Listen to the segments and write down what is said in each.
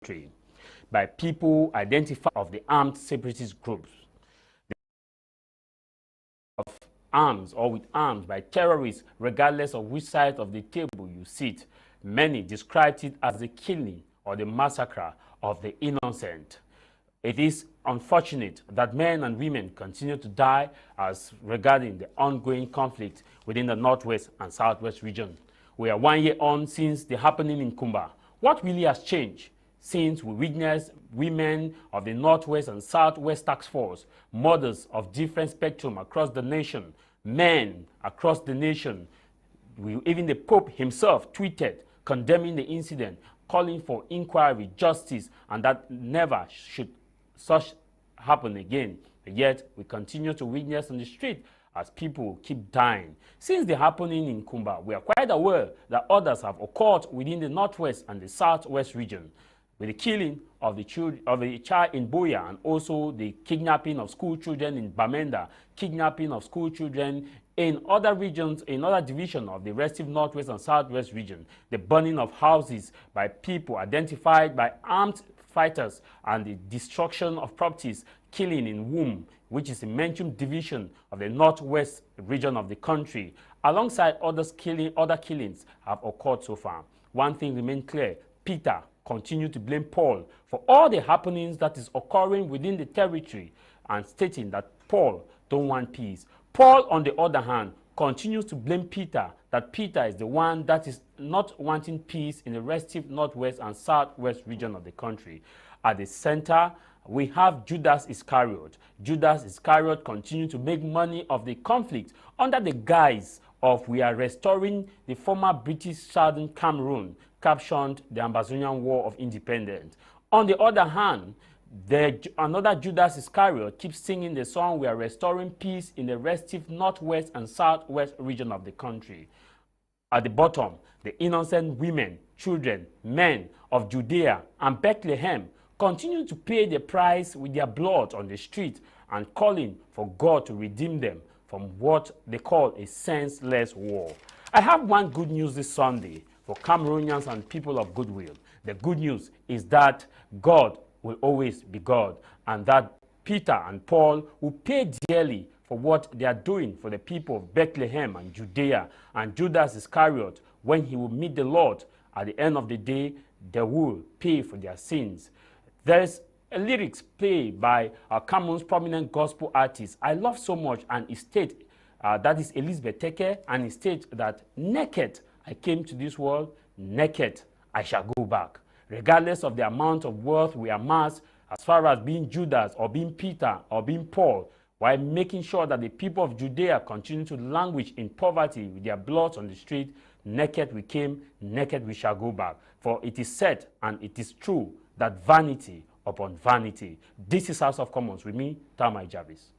country by people identified of the armed separatist groups. Of arms or with arms by terrorists, regardless of which side of the table you sit. Many described it as the killing or the massacre of the innocent. It is unfortunate that men and women continue to die as regarding the ongoing conflict within the Northwest and Southwest region. We are 1 year on since the happening in Kumba. What really has changed? Since we witnessed women of the Northwest and Southwest Task Force, mothers of different spectrum across the nation, men across the nation, even the Pope himself tweeted condemning the incident, calling for inquiry, justice, and that never should such happen again. Yet we continue to witness on the street as people keep dying. Since the happening in Kumba, we are quite aware that others have occurred within the Northwest and the Southwest region, with the killing of the child in Boya, and also the kidnapping of school children in Bamenda, kidnapping of school children in other regions, in other divisions of the restive Northwest and Southwest region, the burning of houses by people identified by armed fighters, and the destruction of properties, killing in Womb, which is a mentioned division of the Northwest region of the country, alongside other killings have occurred so far. One thing remains clear: Peter continue to blame Paul for all the happenings that is occurring within the territory, and stating that Paul don't want peace. Paul, on the other hand, continues to blame Peter, that Peter is the one that is not wanting peace in the restive Northwest and Southwest region of the country. At the center, we have Judas Iscariot. Judas Iscariot continues to make money of the conflict under the guise of we are restoring the former British Southern Cameroon, captioned the Ambazonian War of Independence. On the other hand, another Judas Iscariot keeps singing the song "We are restoring peace in the restive Northwest and Southwest region of the country." At the bottom, the innocent women, children, men of Judea and Bethlehem continue to pay the price with their blood on the street, and calling for God to redeem them from what they call a senseless war. I have one good news this Sunday for Cameroonians and people of goodwill. The good news is that God will always be God, and that Peter and Paul will pay dearly for what they are doing for the people of Bethlehem and Judea, and Judas Iscariot, when he will meet the Lord at the end of the day, they will pay for their sins. There is a lyrics played by Cameroon's prominent gospel artist I love so much, and it states, that is Elizabeth Teke, and it states that naked I came to this world, naked I shall go back. Regardless of the amount of wealth we amass, as far as being Judas or being Peter or being Paul, while making sure that the people of Judea continue to languish in poverty with their blood on the street, naked we came, naked we shall go back. For it is said, and it is true, that vanity upon vanity. This is House of Commons with me, Tah Mah Javise.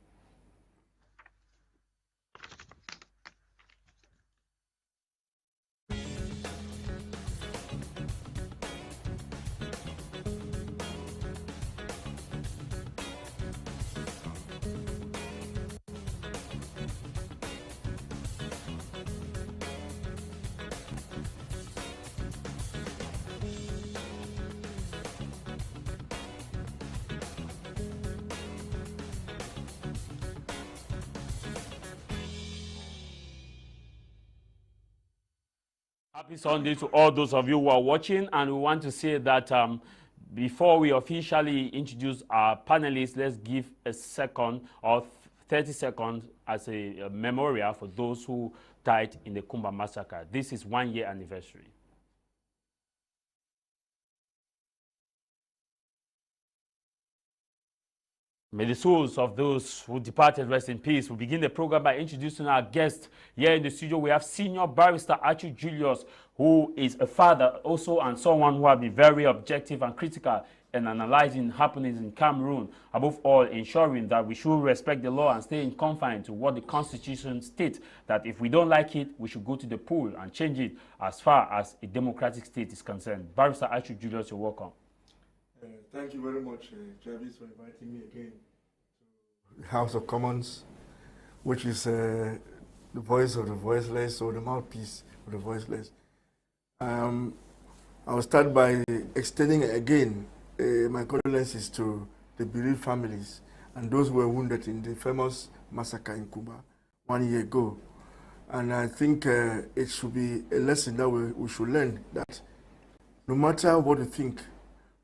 Happy Sunday to all those of you who are watching, and we want to say that before we officially introduce our panelists, let's give a second or 30 seconds as a memorial for those who died in the Kumba massacre. This is 1 year anniversary. May the souls of those who departed rest in peace. We begin the program by introducing our guest. Here in the studio, we have Senior Barrister Achu Julius, who is a father also and someone who will be very objective and critical in analyzing happenings in Cameroon. Above all, ensuring that we should respect the law and stay in confine to what the Constitution states, that if we don't like it, we should go to the poll and change it as far as a democratic state is concerned. Barrister Achu Julius, you're welcome. Thank you very much, Jarvis, for inviting me again to the House of Commons, which is the voice of the voiceless, or the mouthpiece of the voiceless. I will start by extending again my condolences to the bereaved families and those who were wounded in the famous massacre in Kumba 1 year ago. And I think it should be a lesson that we should learn, that no matter what you think,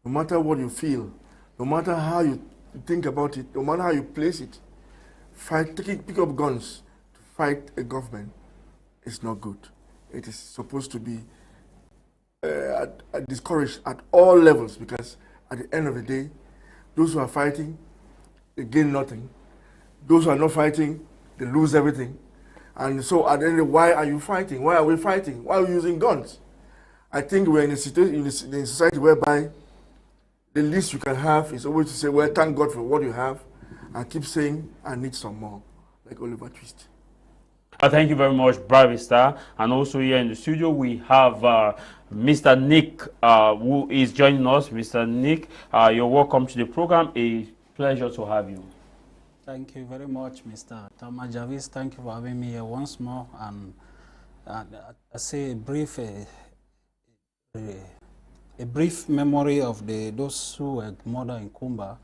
no matter what you feel, no matter how you think about it, no matter how you place it, pick up guns to fight a government is not good. It is supposed to be discouraged at all levels, because at the end of the day, those who are fighting, they gain nothing. Those who are not fighting, they lose everything. And so at the end of the day, why are you fighting? Why are we fighting? Why are we using guns? I think we're in a situation, in a society whereby the least you can have is always to say, well, thank God for what you have, and keep saying, I need some more, like Oliver Twist. Thank you very much, Barrister. And also here in the studio, we have Mr. Nick, who is joining us. Mr. Nick, you're welcome to the program. A pleasure to have you. Thank you very much, Mr. Tah Mah Javise. Thank you for having me here once more. And I say a brief memory of those who were murdered in Kumba,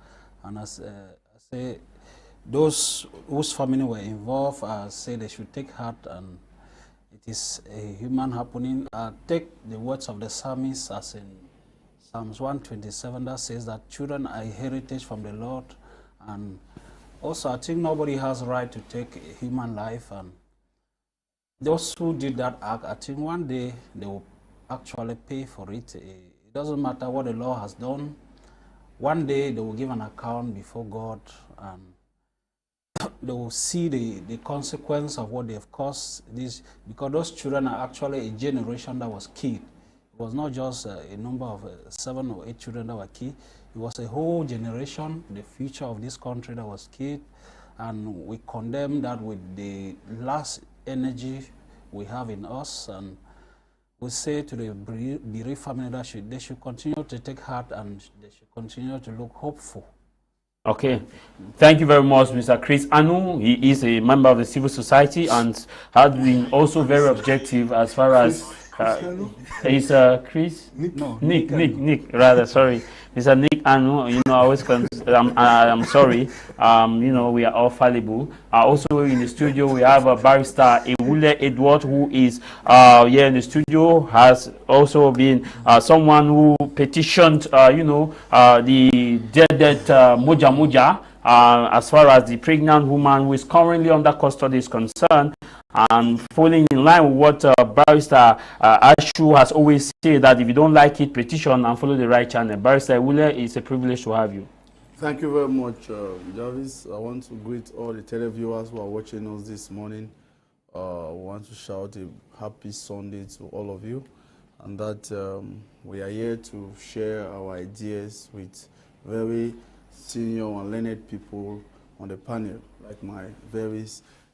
and I say those whose family were involved, I say they should take heart, and it is a human happening. Take the words of the psalmist as in Psalms 127 that says that children are a heritage from the Lord, and also I think nobody has a right to take a human life, and those who did that act, I think one day they will actually pay for it. It doesn't matter what the law has done. One day they will give an account before God, and they will see the consequence of what they have caused. This, because those children are actually a generation that was killed. It was not just a number of 7 or 8 children that were killed. It was a whole generation, the future of this country, that was killed. And we condemn that with the last energy we have in us. And we say to the bereaved family that they should continue to take heart, and they should continue to look hopeful. Okay, thank you very much, Mr. Chris Anu. He is a member of the civil society and has been also very objective as far as he's Chris? Nick? No, Nick, rather, sorry. Mr. Nick Anu, you know, I always I'm sorry, you know, we are all fallible. Also in the studio, we have a Barrister Edgard, who is here in the studio, has also been someone who petitioned, you know, the dead Moja, as far as the pregnant woman who is currently under custody is concerned. And falling in line with what Barrister Achu has always said, that if you don't like it, petition and follow the right channel. Barrister Ewule, it's a privilege to have you. Thank you very much, Jarvis. I want to greet all the televiewers who are watching us this morning. We want to shout a happy Sunday to all of you, and that we are here to share our ideas with very senior and learned people on the panel, like my very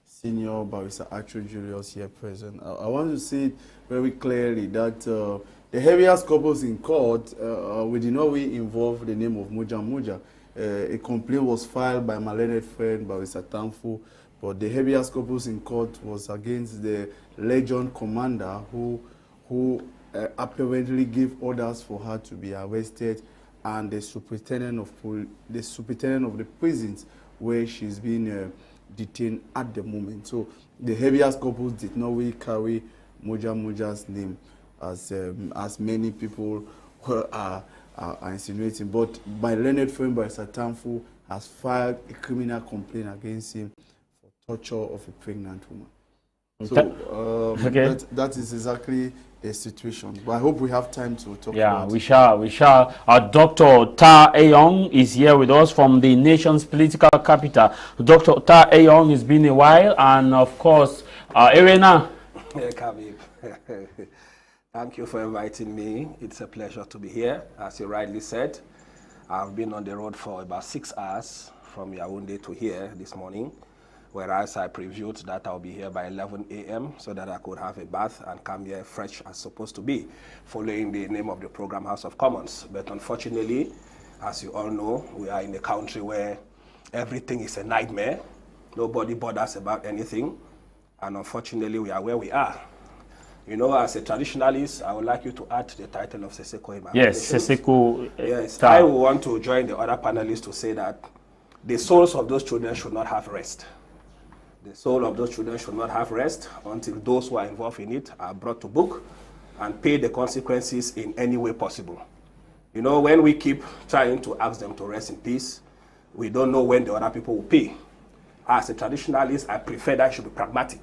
senior Barrister Achu Julius here present. I want to say very clearly that the heaviest corpus in court, we did not really involve the name of Moja. A complaint was filed by my learned friend Barrister Tamfu, but the habeas corpus in court was against the Legion commander who apparently gave orders for her to be arrested, and the superintendent of the prisons where she's being detained at the moment. So the habeas corpus did not really carry Moja's name as many people are insinuating. But my learned friend Barrister Tamfu has filed a criminal complaint against him for torture of a pregnant woman. So okay. that is exactly a situation. But I hope we have time to talk about it. Yeah, we shall. Dr. Tarh Eyong is here with us from the nation's political capital. Dr. Tarh Eyong, it's been a while, and of course, Irena. Thank you for inviting me. It's a pleasure to be here. As you rightly said, I've been on the road for about 6 hours from Yaoundé to here this morning, whereas I previewed that I'll be here by 11 a.m. so that I could have a bath and come here fresh as supposed to be, following the name of the program, House of Commons. But unfortunately, as you all know, we are in a country where everything is a nightmare. Nobody bothers about anything. And unfortunately, we are where we are. You know, as a traditionalist, I would like you to add the title of Seseko in my Yes, Seseko. Yes, I will want to join the other panelists to say that the souls of those children should not have rest. The soul of those children should not have rest until those who are involved in it are brought to book and pay the consequences in any way possible. You know, when we keep trying to ask them to rest in peace, we don't know when the other people will pay. As a traditionalist, I prefer that it should be pragmatic.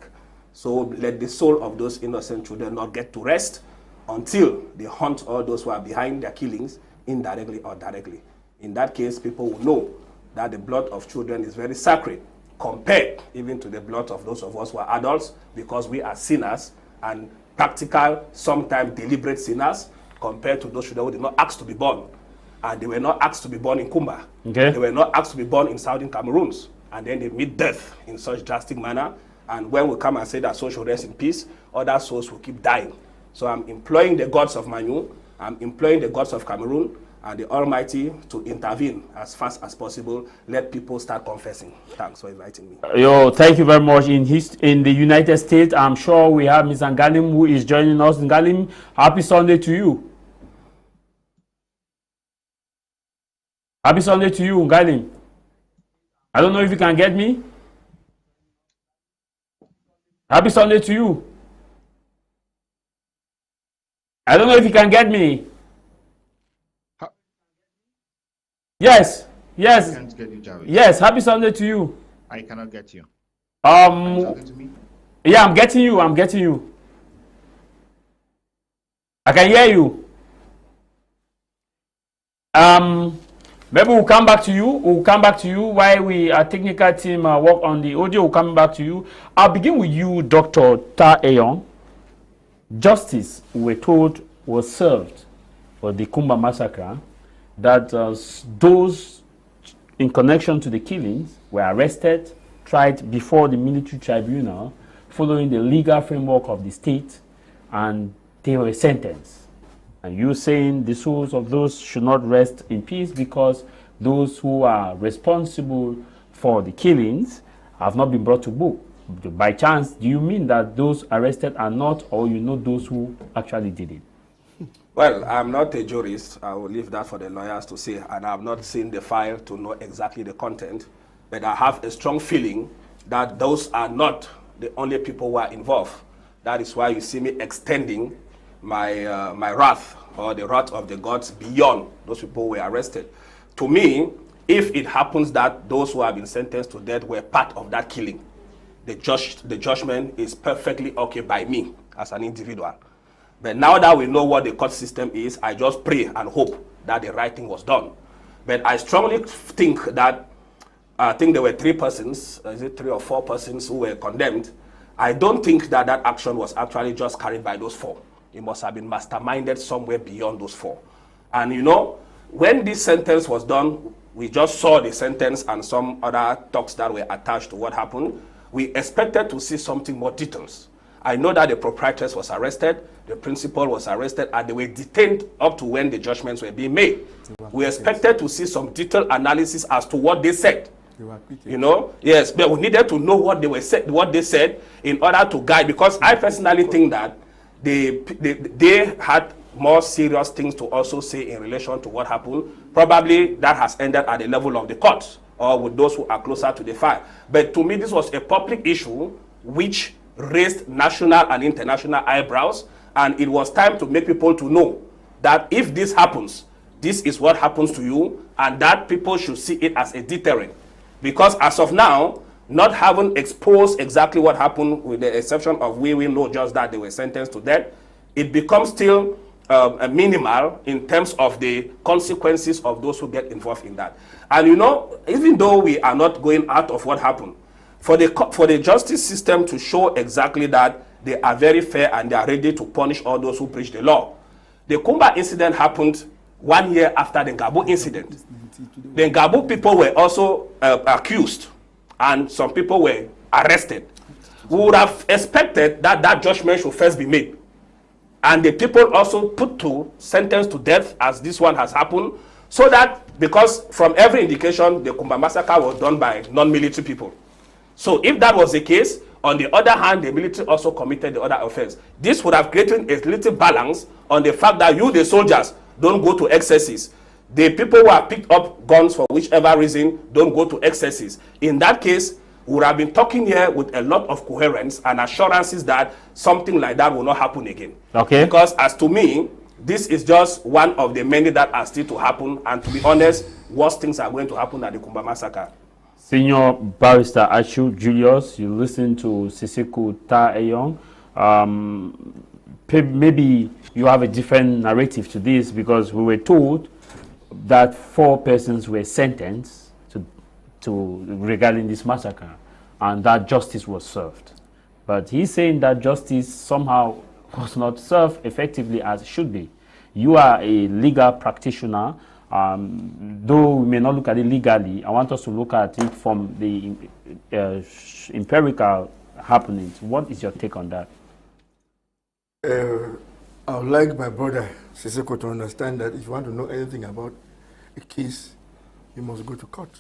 So let the soul of those innocent children not get to rest until they hunt all those who are behind their killings, indirectly or directly. In that case, people will know that the blood of children is very sacred, compared even to the blood of those of us who are adults, because we are sinners and practical, sometimes deliberate sinners, compared to those children who did not ask to be born. And they were not asked to be born in Kumba. Okay. They were not asked to be born in Southern Cameroons. And then they meet death in such drastic manner. And when we come and say that soul should rest in peace, other souls will keep dying. So I'm imploring the gods of Manu, I'm imploring the gods of Cameroon and the Almighty to intervene as fast as possible. Let people start confessing. Thanks for inviting me. Yo, thank you very much. In the United States, I'm sure we have Ms. Ngalim who is joining us. Ngalim, happy Sunday to you. Happy Sunday to you, Ngalim. I don't know if you can get me. Happy Sunday to you. I don't know if you can get me. Yes, yes. I can't get you, Jarvis. Yes, happy Sunday to you. I cannot get you. Are you talking to me? Yeah, I'm getting you. I'm getting you. I can hear you. Maybe we'll come back to you. We'll come back to you while our technical team work on the audio. We'll come back to you. I'll begin with you, Dr. Tah Eyong. Justice, we're told, was served for the Kumba massacre, that those in connection to the killings were arrested, tried before the military tribunal, following the legal framework of the state, and they were sentenced. And you're saying the souls of those should not rest in peace because those who are responsible for the killings have not been brought to book. By chance, do you mean that those arrested are not, or you know those who actually did it? Well, I'm not a jurist. I will leave that for the lawyers to say, and I've not seen the file to know exactly the content, but I have a strong feeling that those are not the only people who are involved. That is why you see me extending my my wrath, or the wrath of the gods, beyond those people who were arrested. To me, if it happens that those who have been sentenced to death were part of that killing, the judgment is perfectly okay by me as an individual. But now that we know what the court system is, I just pray and hope that the right thing was done. But I strongly think that, I think there were 3 persons, is it 3 or 4 persons who were condemned. I don't think that that action was actually just carried by those 4. It must have been masterminded somewhere beyond those 4. And you know, when this sentence was done, we just saw the sentence and some other talks that were attached to what happened. We expected to see something more details. I know that the proprietress was arrested, the principal was arrested, and they were detained up to when the judgments were being made. We expected to see some detailed analysis as to what they said. You know, yes, but we needed to know what they said in order to guide, because I personally think that they had more serious things to also say in relation to what happened. Probably that has ended at the level of the court or with those who are closer to the file. But to me, this was a public issue which raised national and international eyebrows, and it was time to make people to know that if this happens, this is what happens to you, and that people should see it as a deterrent. Because as of now, not having exposed exactly what happened, with the exception of we know just that they were sentenced to death, it becomes still minimal in terms of the consequences of those who get involved in that. And you know, even though we are not going out of what happened, for the justice system to show exactly that they are very fair and they are ready to punish all those who breach the law. The Kumba incident happened 1 year after the Ngabu incident. The Ngabu people were also accused, and some people were arrested. We would have expected that that judgment should first be made, and the people also put to sentence to death, as this one has happened, so that, because from every indication the Kumba massacre was done by non-military people. So if that was the case, On the other hand, the military also committed the other offense. This would have created a little balance on the fact that you, the soldiers, don't go to excesses. The people who have picked up guns for whichever reason don't go to excesses. In that case, we would have been talking here with a lot of coherence and assurances that something like that will not happen again. Okay. Because as to me, this is just one of the many that are still to happen. And to be honest, worse things are going to happen at the Kumba massacre. Senior Barrister Achu, Julius, you listen to Sisiku Tah Eyong. Maybe you have a different narrative to this, because we were told that 4 persons were sentenced to regarding this massacre, and that justice was served. But he's saying that justice somehow was not served effectively as it should be. You are a legal practitioner. Though we may not look at it legally, I want us to look at it from the empirical happenings. What is your take on that? I would like my brother Siseko to understand that if you want to know anything about a case, you must go to court.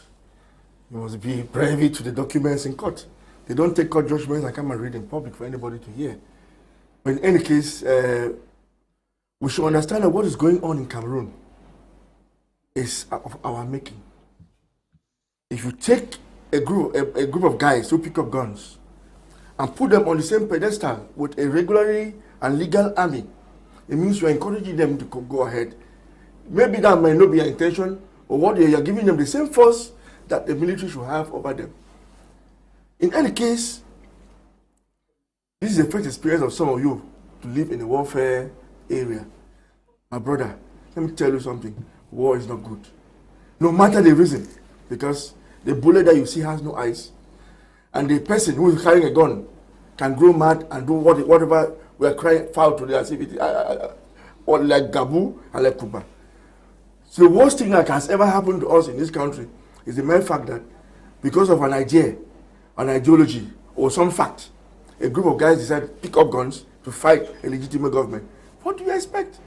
You must be privy to the documents in court. They don't take court judgments and come and read in public for anybody to hear. But in any case, we should understand that what is going on in Cameroon is of our making. If you take a group of guys who pick up guns and put them on the same pedestal with a regularly and legal army, it means you're encouraging them to go ahead. Maybe that might not be your intention, or what you're giving them the same force that the military should have over them. In any case, this is the first experience of some of you to live in a warfare area. My brother, let me tell you something. War is not good. No matter the reason, because the bullet that you see has no eyes. And the person who is carrying a gun can grow mad and do whatever we are crying foul to the activity, or like Gabu and like Kumba. So the worst thing that has ever happened to us in this country is the mere fact that because of an idea, an ideology, or some fact, a group of guys decide to pick up guns to fight a legitimate government. What do you expect?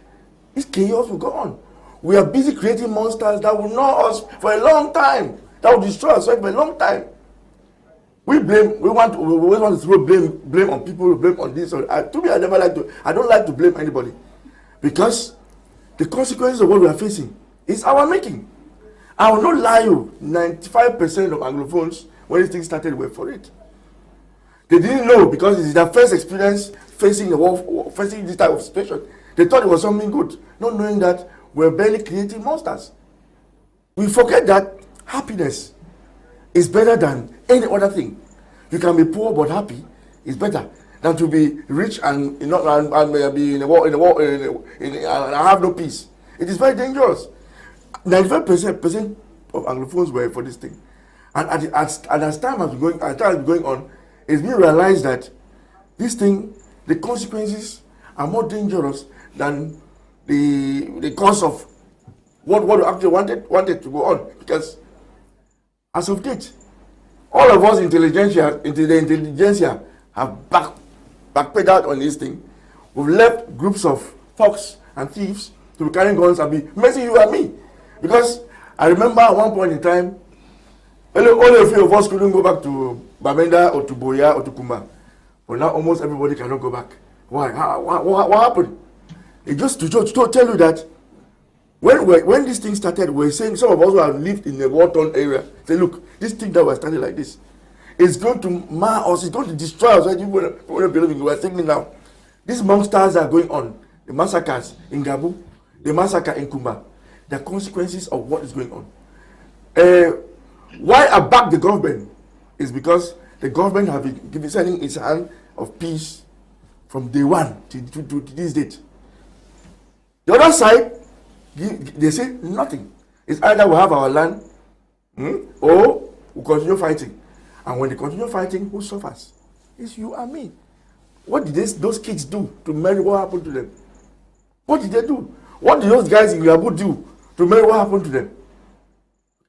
This chaos will go on. We are busy creating monsters that will gnaw us for a long time, that will destroy us for a long time. We always want to throw blame on people, blame on this. To me, I don't like to blame anybody, because the consequences of what we are facing is our making. I will not lie you, 95% of Anglophones, when this thing started, were for it. They didn't know, because it is their first experience facing the war, facing this type of situation. They thought it was something good, not knowing that we're barely creating monsters. We forget that happiness is better than any other thing. You can be poor but happy is better than to be rich and be in a war and have no peace. It is very dangerous. 95% of Anglophones were for this thing, and as time has been going on, it's been realized that this thing, the consequences are more dangerous than the cause of what we actually wanted to go on. Because as of date, all of us intelligentsia have backpedaled on this thing. We've left groups of thugs and thieves to be carrying guns and be messing you and me. Because I remember at one point in time, only a few of us couldn't go back to Bamenda or to Boya or to Kumba. But now almost everybody cannot go back. Why? What happened? It just to tell you that when this thing started, we're saying, some of us who have lived in a war-torn area, say, look, this thing that was started like this, it's going to mar us, it's going to destroy us. You want to believe in, we're thinking now, these monsters are going on, the massacres in Gabu, the massacre in Kumba, the consequences of what is going on. Why I back the government is because the government have been sending its hand of peace from day one to this date. The other side, they say nothing. It's either we have our land or we continue fighting. And when they continue fighting, who suffers? It's you and me. What did those kids do to marry? What happened to them? What did they do? What did those guys in Yabu do to marry? What happened to them?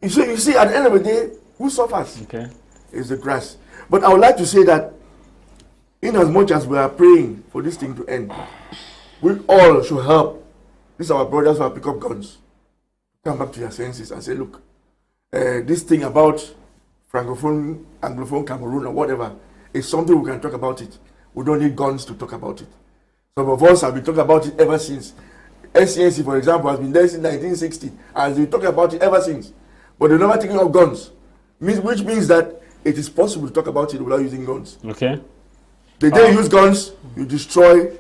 You see, at the end of the day, who suffers? Okay. It's the grass. But I would like to say that in as much as we are praying for this thing to end, we all should help. These are our brothers who have picked up guns. Come back to your senses and say, look, this thing about Francophone, Anglophone, Cameroon, or whatever, it's something we can talk about it. We don't need guns to talk about it. Some of us have been talking about it ever since. SCNC, for example, has been there since 1960, and we talk about it ever since. But they're never taking up guns, which means that it is possible to talk about it without using guns. Okay. The day you use guns, you destroy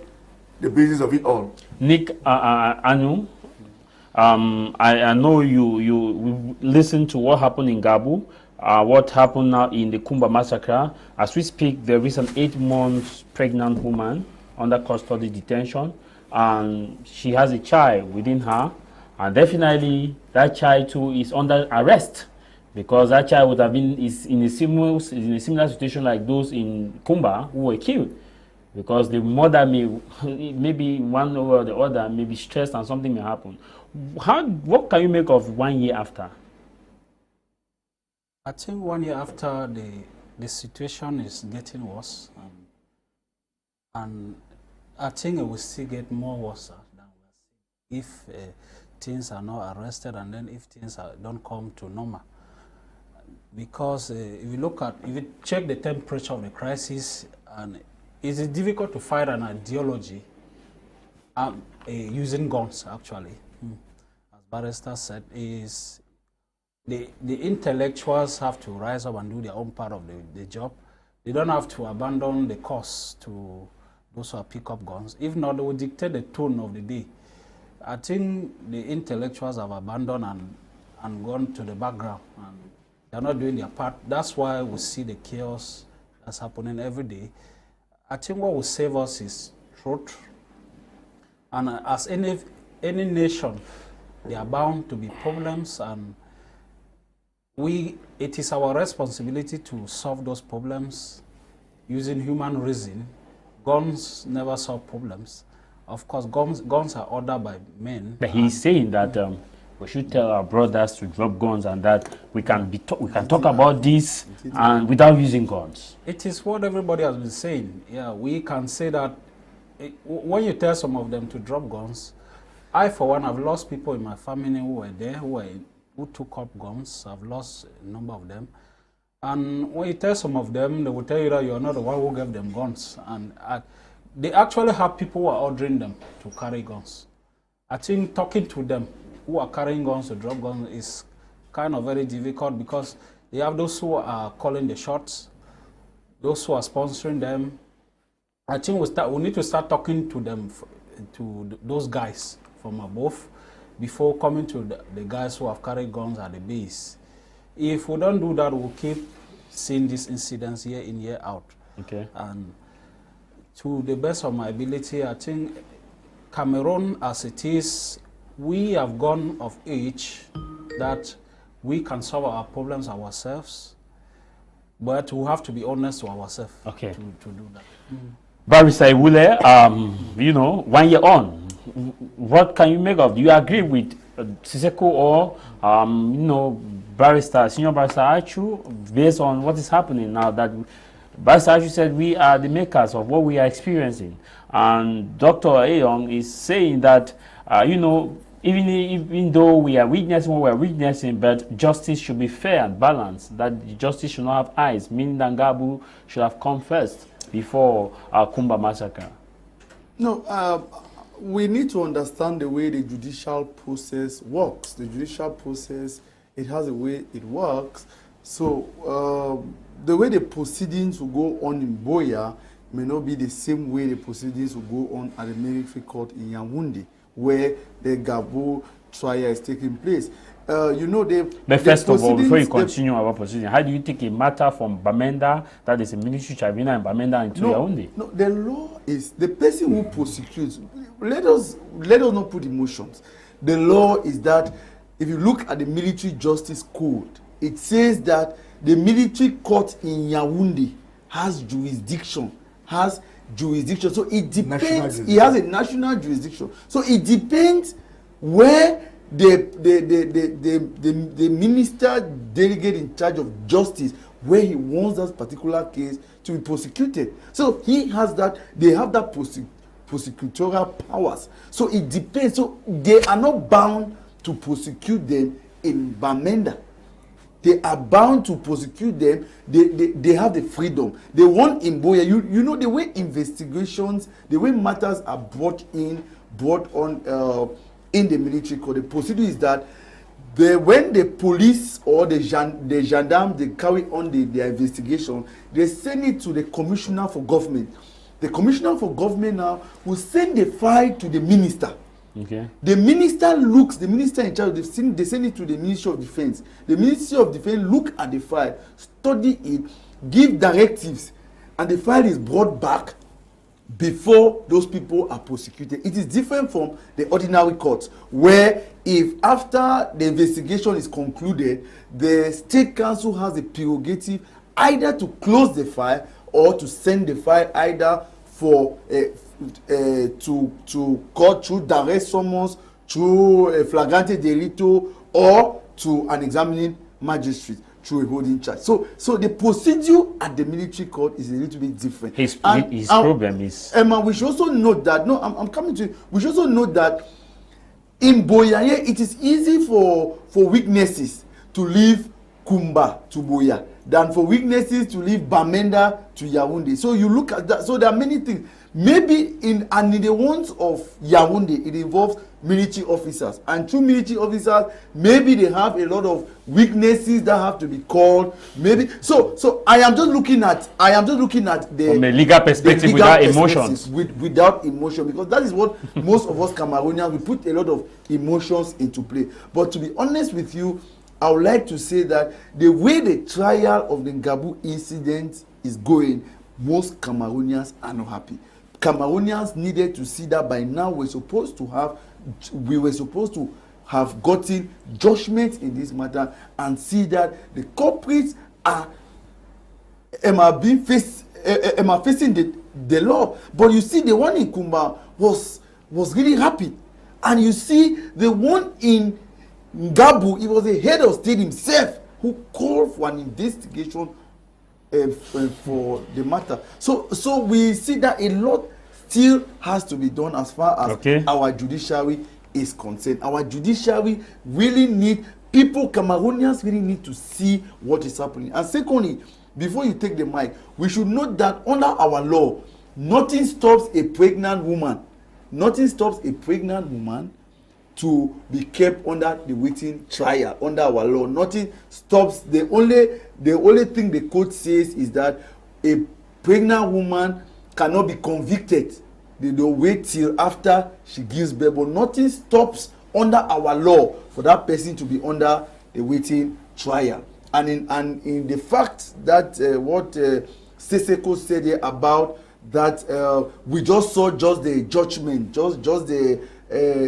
the basis of it all. Nick Anu, I know you listened to what happened in Gabu, what happened now in the Kumba massacre. As we speak, there is an 8 months pregnant woman under custody detention, and she has a child within her, and definitely that child too is under arrest, because that child would have been in a similar situation like those in Kumba who were killed, because the mother maybe one over the other may be stressed and something may happen. What can you make of 1 year after? I think 1 year after, the situation is getting worse, and I think it will still get more worse than if things are not arrested, and then if things don't come to normal. Because if you check the temperature of the crisis, and it's difficult to fight an ideology using guns, actually. As Barrister said, is the intellectuals have to rise up and do their own part of the job. They don't have to abandon the cause to those who pick up guns. If not, they will dictate the tone of the day. I think the intellectuals have abandoned and gone to the background, and they're not doing their part. That's why we see the chaos that's happening every day. I think what will save us is truth. And as any nation, there are bound to be problems, and it is our responsibility to solve those problems using human reason. Guns never solve problems. Of course, guns are ordered by men. But he's saying that we should tell our brothers to drop guns, and that we can talk about this and without using guns. It is what everybody has been saying. Yeah, we can say that when you tell some of them to drop guns, I, for one, have lost people in my family who were there, who took up guns. I've lost a number of them. And when you tell some of them, they will tell you that you're not the one who gave them guns. And they actually have people who are ordering them to carry guns. I think talking to them who are carrying guns to drop guns is kind of very difficult, because they have those who are calling the shots, those who are sponsoring them. I think we need to start talking to them, to those guys from above, before coming to the guys who have carried guns at the base. If we don't do that, we'll keep seeing these incidents year in, year out. Okay. And to the best of my ability, I think Cameroon, as it is, we have gone of age that we can solve our problems ourselves, but we have to be honest to ourselves. Okay. To do that. Barrister Iwule, 1 year on, what can you make of? Do you agree with Siseko or Senior Barrister Achu, based on what is happening now? That Barrister Achu said we are the makers of what we are experiencing, and Dr. Eyong is saying that even though we are witnessing what we are witnessing, but justice should be fair and balanced. That justice should not have eyes, meaning that Gabu should have come first before Kumba massacre. No, we need to understand the way the judicial process works. The judicial process, it has a way it works. So the way the proceedings will go on in Boya may not be the same way the proceedings will go on at the military court in Yaoundé, where the Gabo trial is taking place. But first of all, before you continue our proceeding, how do you take a matter from Bamenda, that is a military tribunal in Bamenda, into Yaoundé? No, the law is the person who prosecutes. Let us not put emotions. The law is that if you look at the military justice code, it says that the military court in Yaoundé has jurisdiction. So it depends. It has a national jurisdiction. So it depends where the minister delegate in charge of justice, where he wants that particular case to be prosecuted. So he has that. They have that prosecutorial powers. So it depends. So they are not bound to prosecute them in Bamenda. they are bound to prosecute them. They have the freedom. They want in Boya. You know the way investigations, the way matters are brought on in the military code. The procedure is that when the police or the gendarmes, they carry on their investigation, they send it to the commissioner for government. The commissioner for government now will send the file to the minister. Okay. The minister in charge, they send it to the Ministry of Defense. The Ministry of Defense look at the file, study it, give directives, and the file is brought back before those people are prosecuted. It is different from the ordinary courts, where if after the investigation is concluded, the state council has the prerogative either to close the file or to send the file either for to court through direct summons, through flagrante delito, or to an examining magistrate through a holding charge. So the procedure at the military court is a little bit different. His problem is... Emma, we should also note that, no, I'm coming to you. We should also note that in Boyaye, it is easy for witnesses to leave Kumba to Boya than for witnesses to leave Bamenda to Yaoundé. So you look at that. So there are many things. Maybe in the ones of Yaoundé, it involves military officers, and through military officers, maybe they have a lot of weaknesses that have to be called. Maybe so. I am just looking at the from a legal perspective without emotions. Without emotion, because that is what most of us Cameroonians, we put a lot of emotions into play. But to be honest with you, I would like to say that the way the trial of the Ngabu incident is going, most Cameroonians are not happy. Cameroonians needed to see that by now we were supposed to have gotten judgment in this matter and see that the culprits are facing the law. But you see, the one in Kumba was really happy, and you see the one in Ngabu, it was the head of state himself who called for an investigation for the matter. So we see that a lot still has to be done as far as our judiciary is concerned. Our judiciary really Cameroonians really need to see what is happening. And secondly, before you take the mic, we should note that under our law, nothing stops a pregnant woman to be kept under the waiting trial under our law. Nothing stops. The only thing the code says is that a pregnant woman cannot be convicted. They don't wait till after she gives birth. But nothing stops under our law for that person to be under a waiting trial. And in the fact that what Seseko said here about that we just saw just the judgment, just the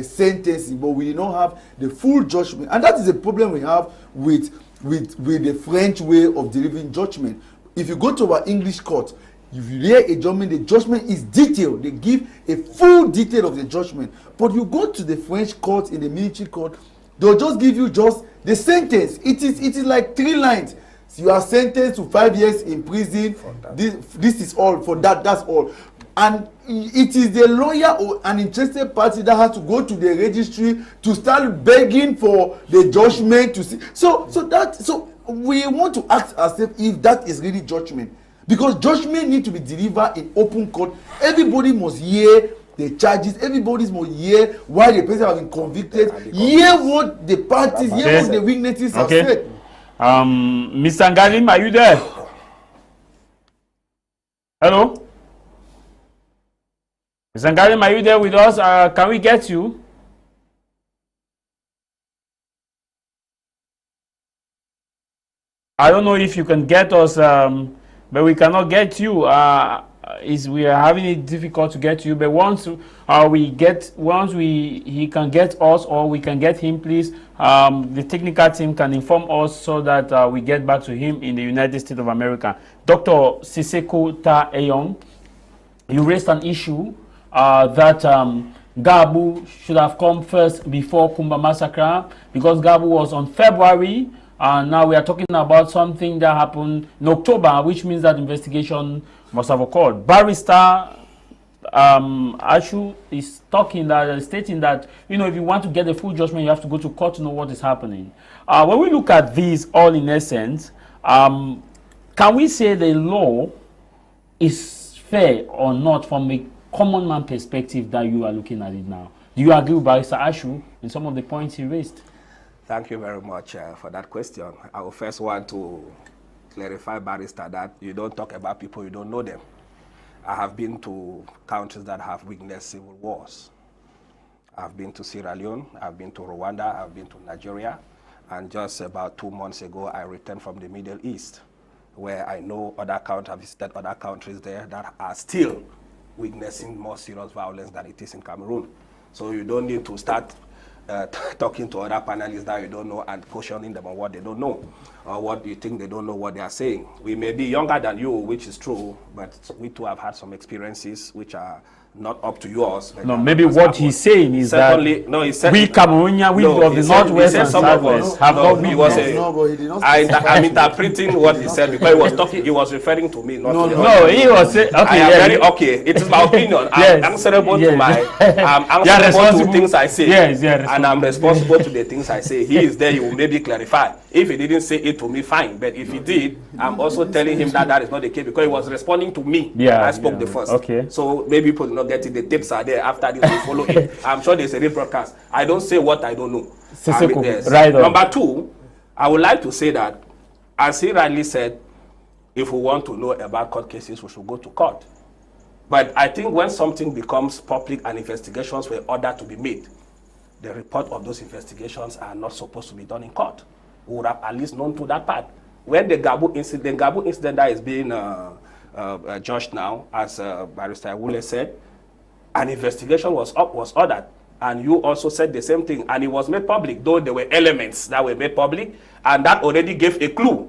sentencing, but we did not have the full judgment. And that is a problem we have with the French way of delivering judgment. If you go to our English court, if you hear a judgment, the judgment is detailed. They give a full detail of the judgment. But you go to the French court, in the military court, they'll just give you just the sentence. It is like 3 lines. So you are sentenced to 5 years in prison. This is all for that. That's all. And it is the lawyer or an interested party that has to go to the registry to start begging for the judgment to see. So we want to ask ourselves if that is really judgment, because judgment need to be delivered in open court. Everybody must hear the charges. Everybody must hear why the person has been convicted. Hear what the parties, hear what the witnesses have said. Mr. Ngalim, are you there? Hello? Mr. Ngalim, are you there with us? Can we get you? I don't know if you can get us, but we cannot get you. We are having it difficult to get you. But once he can get us, or we can get him, please. The technical team can inform us so that we get back to him in the United States of America. Dr. Seseko Tah Eyong, you raised an issue that Gabu should have come first before Kumba massacre, because Gabu was on February, and now we are talking about something that happened in October, which means that investigation must have occurred. Barrister, Achu is stating that, if you want to get a full judgment, you have to go to court to know what is happening. When we look at these all in essence, can we say the law is fair or not from a common man perspective that you are looking at it now? Do you agree with Barrister Achu in some of the points he raised? Thank you very much for that question. I will first want to clarify, Barrister, that you don't talk about people, you don't know them. I have been to countries that have witnessed civil wars. I've been to Sierra Leone, I've been to Rwanda, I've been to Nigeria, and just about 2 months ago, I returned from the Middle East, where I know I've visited other countries there that are still witnessing more serious violence than it is in Cameroon. So you don't need to start talking to other panelists that you don't know and questioning them on what they don't know, or what you think they don't know what they are saying. We may be younger than you, which is true, but we too have had some experiences which are not up to yours. No, maybe what he's saying is Secondly, that no, he said, we Cameroonians, we of the Northwest and Southwest have not been. I'm interpreting what he said because he was referring to me, not to you. No, he was saying, okay, I am very okay. It is my opinion. I'm answerable to I'm answerable to things I say. Yes, and I'm responsible to the things I say. He is there, he will maybe clarify. If he didn't say it to me, fine. But if he did, I'm also telling him that that is not the case because he was responding to me. I spoke the first. Okay. So maybe people do not get it. The tapes are there. After this, we follow it. I'm sure there's a rebroadcast. I don't say what I don't know. Yes. Right on. Number two, I would like to say that, as he rightly said, if we want to know about court cases, we should go to court. But I think when something becomes public and investigations were ordered to be made, the report of those investigations are not supposed to be done in court. We would have at least known to that part. When the Gabu incident that is being judged now, as Barrister Julius said, an investigation was ordered, and you also said the same thing, and it was made public, though there were elements that were made public, and that already gave a clue.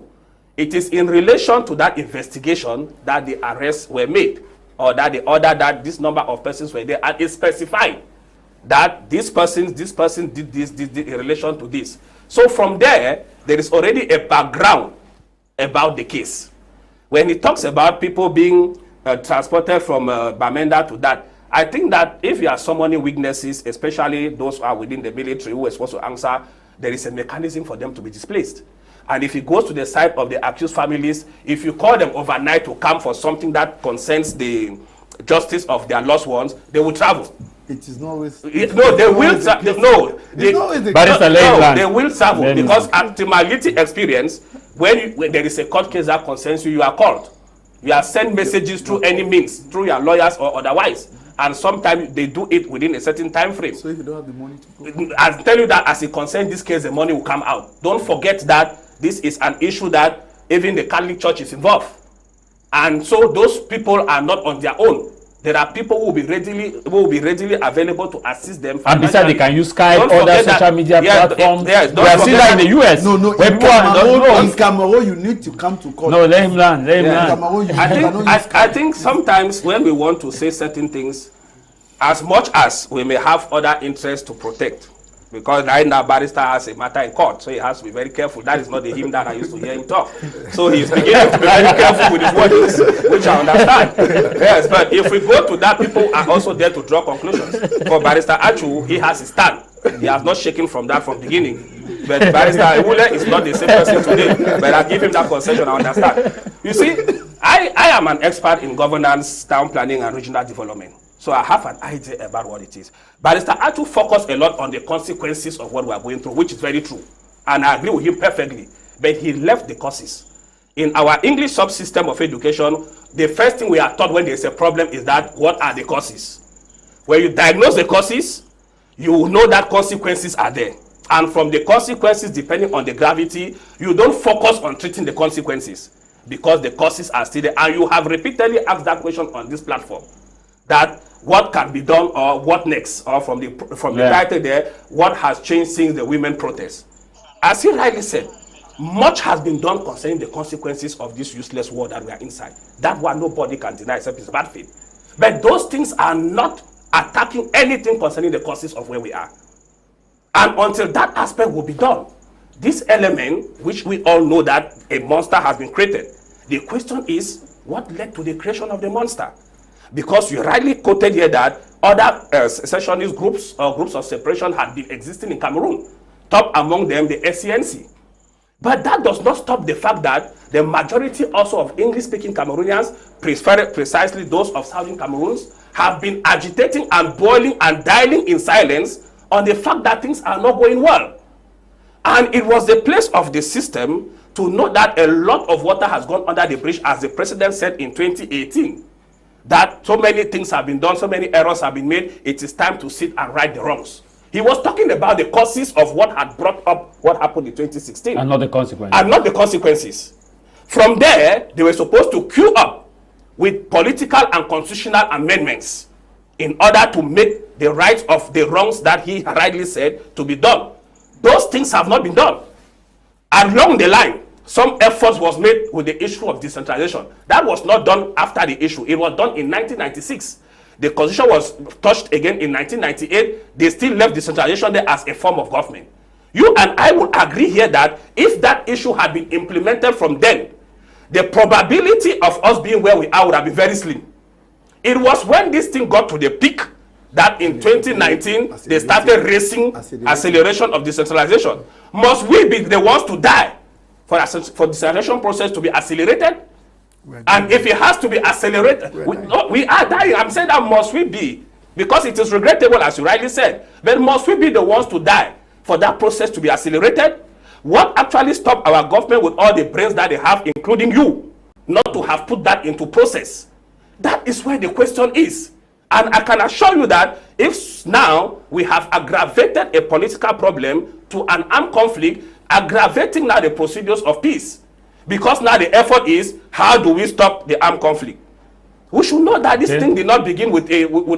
It is in relation to that investigation that the arrests were made, or that the order that this number of persons were there, and it's specified that this person did this in relation to this. So from there is already a background about the case. When he talks about people being transported from Bamenda to that, I think that if you are summoning witnesses, especially those who are within the military who are supposed to answer, there is a mechanism for them to be displaced. And if it goes to the side of the accused families, if you call them overnight to come for something that concerns the justice of their lost ones, they will travel. It is not always. No, they will. No, they will travel because at Timaliti experience, when there is a court case that concerns you, you are called. You are sent messages through any means, through your lawyers or otherwise. And sometimes they do it within a certain time frame. So if you don't have the money to go, I'll tell you that as it concerns this case, the money will come out. Don't forget that this is an issue that even the Catholic Church is involved. And so those people are not on their own. There are people who will be readily available to assist them. And besides, they can use Skype, other social media platforms. We have seen that in the US. No, where people are in Cameroon, you need to come to court. No, let him learn. I think sometimes when we want to say certain things, as much as we may have other interests to protect, because right now Barrister has a matter in court, so he has to be very careful. That is not the him that I used to hear him talk. So he's beginning to be very careful with his words, which I understand. Yes, but if we go to that, people are also there to draw conclusions. For Barrister Achu, he has his stand. He has not shaken from that from the beginning. But Barrister Ewule is not the same person today. But I give him that concession, I understand. You see, I am an expert in governance, town planning, and regional development. So I have an idea about what it is. Barrister Achu focused a lot on the consequences of what we are going through, which is very true. And I agree with him perfectly. But he left the causes. In our English subsystem of education, the first thing we are taught when there is a problem is that what are the causes? When you diagnose the causes, you will know that consequences are there. And from the consequences, depending on the gravity, you don't focus on treating the consequences because the causes are still there. And you have repeatedly asked that question on this platform, that what can be done or what next, or from the title there, what has changed since the women protest. As he rightly said, much has been done concerning the consequences of this useless war that we are inside. That one nobody can deny except his bad faith. But those things are not attacking anything concerning the causes of where we are. And until that aspect will be done, this element, which we all know that a monster has been created, the question is, what led to the creation of the monster? Because you rightly quoted here that other secessionist groups or groups of separation had been existing in Cameroon, top among them the SCNC. But that does not stop the fact that the majority also of English-speaking Cameroonians, precisely those of Southern Cameroons, have been agitating and boiling and dialing in silence on the fact that things are not going well. And it was the place of the system to know that a lot of water has gone under the bridge, as the president said in 2018, that so many things have been done, so many errors have been made, it is time to sit and right the wrongs. He was talking about the causes of what had brought up what happened in 2016. And not the consequences. And not the consequences. From there, they were supposed to queue up with political and constitutional amendments in order to make the rights of the wrongs that he rightly said to be done. Those things have not been done. Along the line, some efforts was made with the issue of decentralization. That was not done after the issue. It was done in 1996. The constitution was touched again in 1998. They still left decentralization there as a form of government. You and I would agree here that if that issue had been implemented from then, the probability of us being where we are would have been very slim. It was when this thing got to the peak that in 2019 they started racing acceleration of decentralization. Must we be the ones to die for decentralization process to be accelerated? And if it has to be accelerated, we are dying. I'm saying that must we be, because it is regrettable, as you rightly said, but must we be the ones to die for that process to be accelerated? What actually stopped our government with all the brains that they have, including you, not to have put that into process? That is where the question is. And I can assure you that if now we have aggravated a political problem to an armed conflict, aggravating now the procedures of peace, because now the effort is, how do we stop the armed conflict? We should know that this thing did not begin with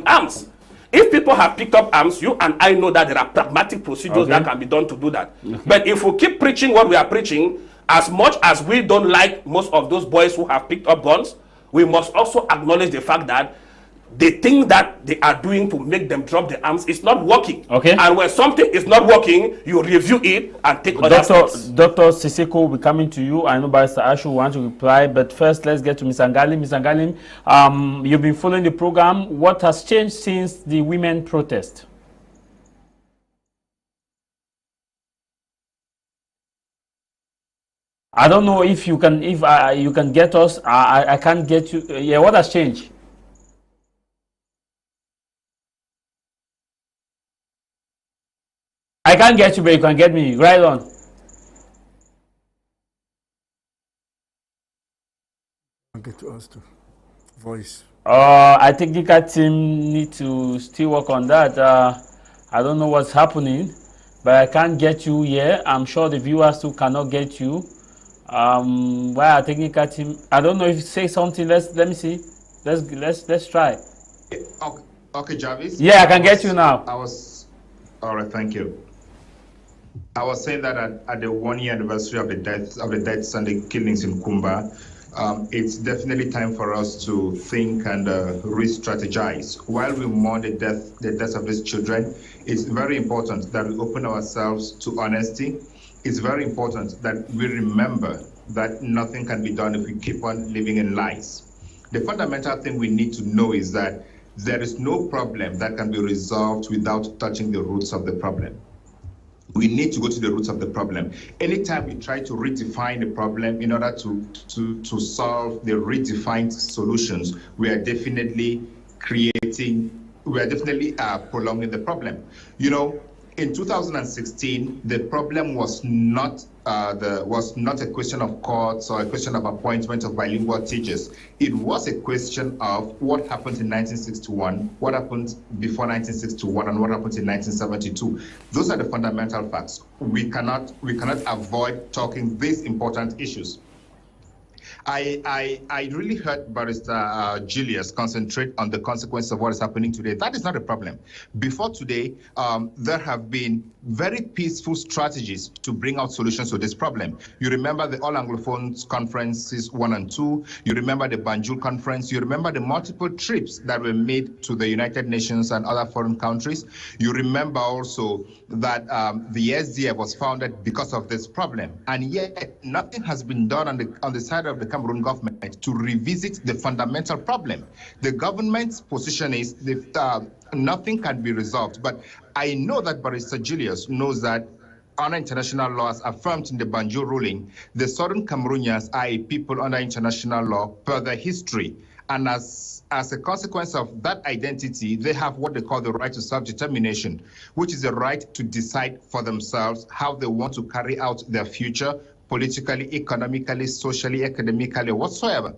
arms. If people have picked up arms, you and I know that there are pragmatic procedures that can be done to do that. But if we keep preaching what we are preaching, as much as we don't like most of those boys who have picked up guns, we must also acknowledge the fact that the thing that they are doing to make them drop the arms is not working. And when something is not working, you review it and take other steps. Dr. Siseko will be coming to you. I know Barrister Achu wants to reply, but first let's get to Ms. Ngalim. Ms. Ngalim, you've been following the program. What has changed since the women protest? I don't know if you can, you can get us. I can't get you. Yeah, what has changed? I can't get you, but you can get me. Right on. Get to us to voice. I think the team need to still work on that. I don't know what's happening, but I can't get you here. I'm sure the viewers too cannot get you. Why our technical team? I don't know if you say something. Let me see. Let's try. Okay, Javise. Yeah, I can get you now. All right. Thank you. I was saying that at the 1-year anniversary of the deaths and the killings in Kumba, it's definitely time for us to think and re-strategize. While we mourn the deaths of these children, it's very important that we open ourselves to honesty. It's very important that we remember that nothing can be done if we keep on living in lies. The fundamental thing we need to know is that there is no problem that can be resolved without touching the roots of the problem. We need to go to the roots of the problem. Anytime we try to redefine the problem in order to solve the redefined solutions, we are definitely prolonging the problem. You know, in 2016, the problem was not a question of courts or a question of appointment of bilingual teachers. It was a question of what happened in 1961, what happened before 1961, and what happened in 1972. Those are the fundamental facts. We cannot avoid talking these important issues. I really heard Barrister Julius concentrate on the consequences of what is happening today. That is not a problem. Before today, there have been very peaceful strategies to bring out solutions to this problem. You remember the All Anglophones Conferences 1 and 2. You remember the Banjul Conference. You remember the multiple trips that were made to the United Nations and other foreign countries. You remember also that the SDF was founded because of this problem. And yet, nothing has been done on the side of the Cameroon government to revisit the fundamental problem. The government's position is that nothing can be resolved. But I know that Barrister Julius knows that under international law, as affirmed in the Banjul ruling, the Southern Cameroonians are a people under international law per their history. And as a consequence of that identity, they have what they call the right to self-determination, which is the right to decide for themselves how they want to carry out their future, politically, economically, socially, academically, whatsoever.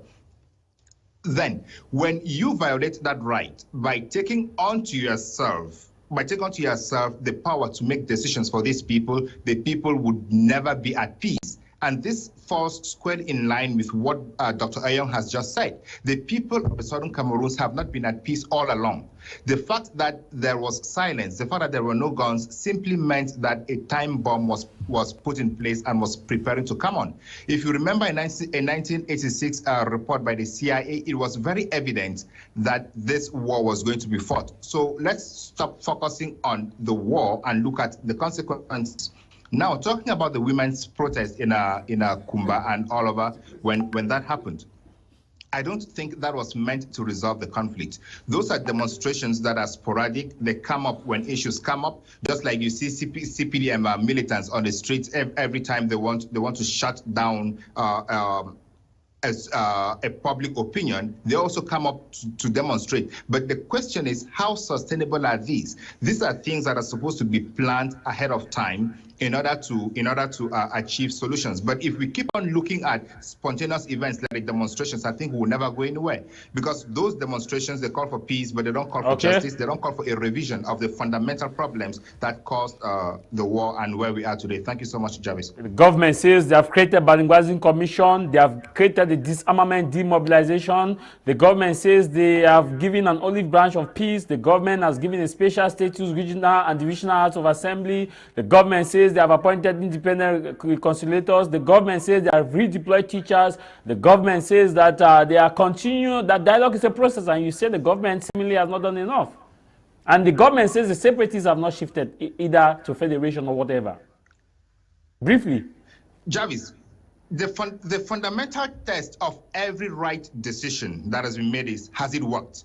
Then, when you violate that right by taking onto yourself the power to make decisions for these people, the people would never be at peace. And this falls squarely in line with what Dr. Eyong has just said. The people of the Southern Cameroons have not been at peace all along. The fact that there was silence, the fact that there were no guns, simply meant that a time bomb was put in place and was preparing to come on. If you remember a 1986 report by the CIA, it was very evident that this war was going to be fought. So let's stop focusing on the war and look at the consequences. Now, talking about the women's protest in Kumba and all over when that happened, I don't think that was meant to resolve the conflict. Those are demonstrations that are sporadic. They come up when issues come up, just like you see CPDM militants on the streets every time they want to shut down as a public opinion. They also come up to demonstrate. But the question is, how sustainable are these? These are things that are supposed to be planned ahead of time in order to achieve solutions. But if we keep on looking at spontaneous events like demonstrations, I think we'll never go anywhere, because those demonstrations, they call for peace, but they don't call for justice. They don't call for a revision of the fundamental problems that caused the war and where we are today. Thank you so much, Javise. The government says they have created a Balinguazing Commission. They have created the disarmament, demobilization. The government says they have given an olive branch of peace. The government has given a special status, regional and divisional House of Assembly. The government says they have appointed independent reconciliators. The government says they have redeployed teachers. The government says that they are continuing, that dialogue is a process, and you say the government seemingly has not done enough. And the government says the separatists have not shifted either to federation or whatever. Briefly. Javise, the fundamental test of every right decision that has been made is, has it worked?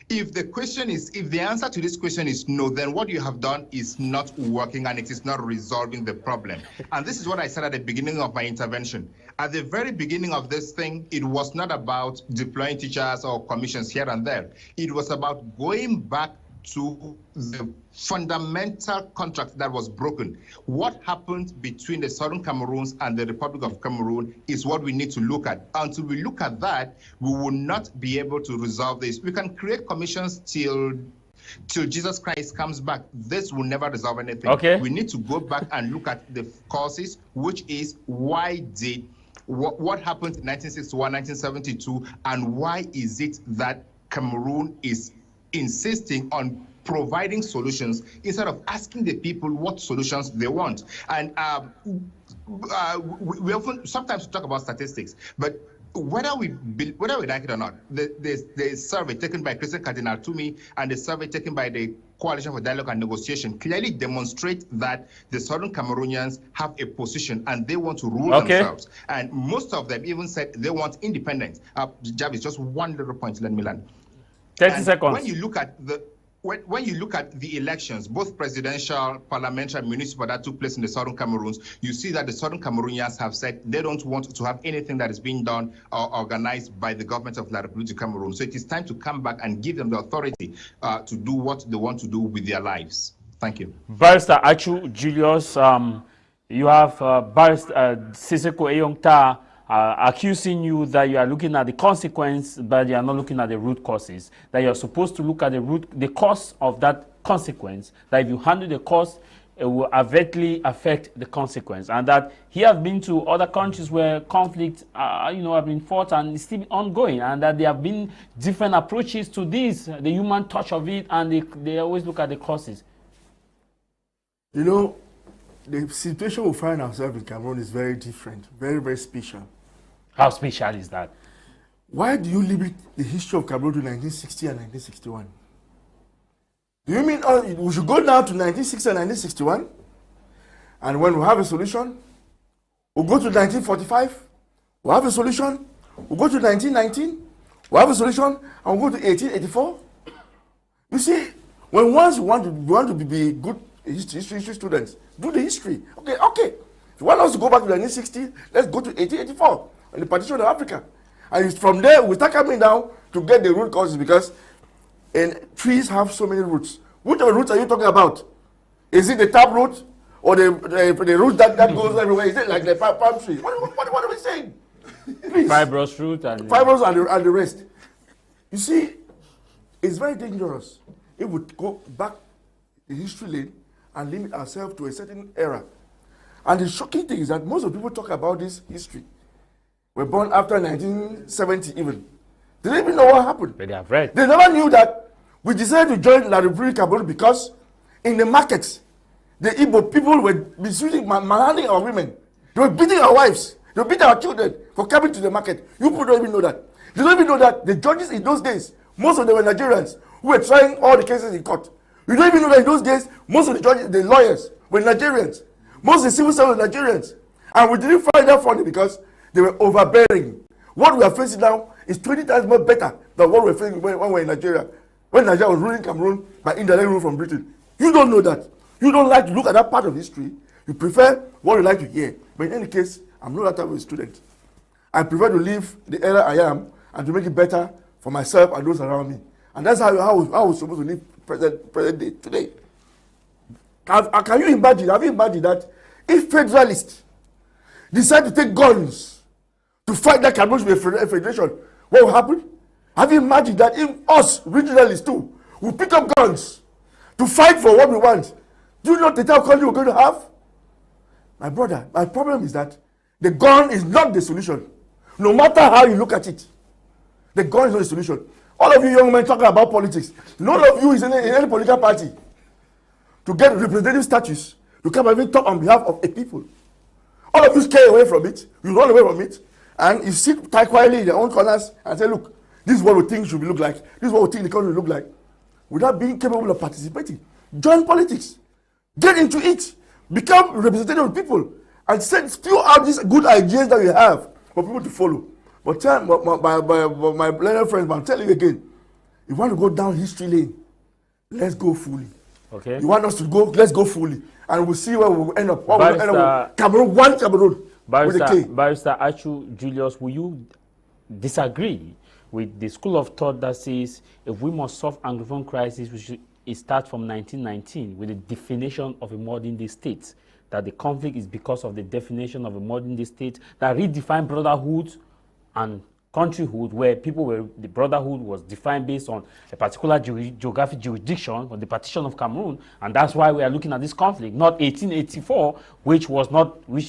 If the answer to this question is no, then what you have done is not working and it is not resolving the problem. And this is what I said at the beginning of my intervention. At the very beginning of this thing, it was not about deploying teachers or commissions here and there. It was about going back to the fundamental contract that was broken. What happened between the Southern Cameroons and the Republic of Cameroon is what we need to look at. Until we look at that, we will not be able to resolve this. We can create commissions till Jesus Christ comes back. This will never resolve anything. Okay. We need to go back and look at the causes, which is what happened in 1961, 1972, and why is it that Cameroon is insisting on providing solutions instead of asking the people what solutions they want. And we often sometimes talk about statistics, but whether we like it or not, the survey taken by Christian Cardinal Toomey and the survey taken by the Coalition for Dialogue and Negotiation clearly demonstrate that the Southern Cameroonians have a position and they want to rule themselves. And most of them even said they want independence. Javise, just one little point, let me land. 30 seconds. When you look at the elections, both presidential, parliamentary, and municipal that took place in the Southern Cameroons, you see that the Southern Cameroonians have said they don't want to have anything that is being done or organized by the government of La République du Cameroon. So it is time to come back and give them the authority to do what they want to do with their lives. Thank you. Barrister Achu, Julius, you have Barrister Tah Eyong accusing you that you are looking at the consequence, but you are not looking at the root causes. That you are supposed to look at the cause of that consequence. That if you handle the cause, it will overtly affect the consequence. And that he has been to other countries where conflict, have been fought and is still ongoing. And that there have been different approaches to this, the human touch of it, and they always look at the causes. You know, the situation we find ourselves in Cameroon is very different, very, very special. How special is that? Why do you limit the history of Cameroon to 1960 and 1961? Do you mean we should go down to 1960 and 1961? And when we have a solution, we'll go to 1945, we'll have a solution. we go to 1919, we have a solution, and we go to 1884. You see, when once we want to be good history students, do the history. Okay. If you want us to go back to the 1960s, let's go to 1884 and the partition of Africa. And it's from there we start coming down to get the root causes, because trees have so many roots. Which of the roots are you talking about? Is it the tap root or the root that goes everywhere? Is it like the palm tree? What are we saying? Please. Fibrous root and the rest. You see, it's very dangerous if we go back the history lane and limit ourselves to a certain era. And the shocking thing is that most of the people talk about this history were born after 1970 even. They didn't even know what happened. But they have read. They never knew that we decided to join La Republic Cameroon because in the markets, the Igbo people were misusing, manhandling our women. They were beating our wives. They were beating our children for coming to the market. You people don't even know that. They don't even know that the judges in those days, most of them were Nigerians who were trying all the cases in court. You don't even know that in those days, most of the judges, the lawyers, were Nigerians. Most of the civil servants were Nigerians. And we didn't find that funny because they were overbearing. What we are facing now is 20 times more better than what we were facing when we were in Nigeria. When Nigeria was ruling Cameroon by indirect rule from Britain. You don't know that. You don't like to look at that part of history. You prefer what you like to hear. But in any case, I'm not that type of a student. I prefer to leave the era I am and to make it better for myself and those around me. And that's how we're supposed to live present day today. Can you imagine, have you imagined that if federalists decide to take guns to fight that Cameroon should be a federation, what will happen? Have you imagined that if us, regionalists too, will pick up guns to fight for what we want? Do you know the type of country we're going to have? My brother, my problem is that the gun is not the solution. No matter how you look at it, the gun is not the solution. All of you young men talking about politics, none of you is in any political party to get representative status to come and even talk on behalf of a people. All of you stay away from it, you run away from it, and you sit tight quietly in your own corners and say, look, this is what we think should look like, this is what we think the country will look like, without being capable of participating. Join politics, get into it, become representative of people, and spew out these good ideas that we have for people to follow. But my learned friends, I'm telling you again, if you want to go down history lane, let's go fully. Okay. You want us to go, let's go fully. And we'll see where we'll end up. Barrister, Cameroon, one Cameroon. Barrister Achu, Julius, will you disagree with the school of thought that says if we must solve Anglophone crisis, we should start from 1919 with the definition of a modern day state? That the conflict is because of the definition of a modern day state that redefined brotherhood and countryhood, where the brotherhood was defined based on a particular geographic jurisdiction on the partition of Cameroon, and that's why we are looking at this conflict, not 1884, which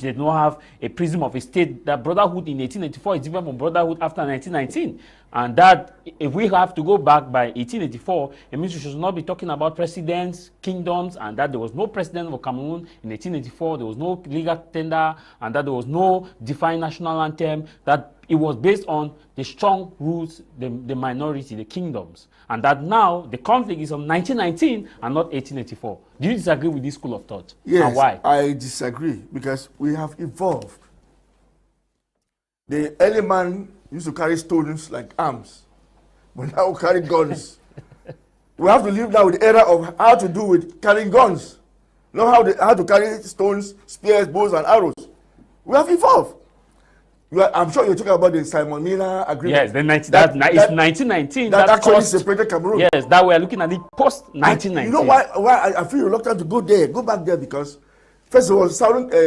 did not have a prism of a state. That brotherhood in 1884 is different from brotherhood after 1919, and that if we have to go back by 1884, it means we should not be talking about presidents, kingdoms, and that there was no president for Cameroon in 1884, there was no legal tender, and that there was no defined national anthem, that it was based on the strong roots, the minority, the kingdoms. And that now the conflict is on 1919 and not 1884. Do you disagree with this school of thought? Yes, and why? I disagree because we have evolved. The early man used to carry stones like arms, but now we carry guns. We have to live now with the era of how to do with carrying guns, not how to carry stones, spears, bows, and arrows. We have evolved. I'm sure you're talking about the Simon Miller agreement. Yes, it's 1919. That actually separated Cameroon. Yes, that we are looking at it post 1919. You know why I feel reluctant to go back there, because first of all,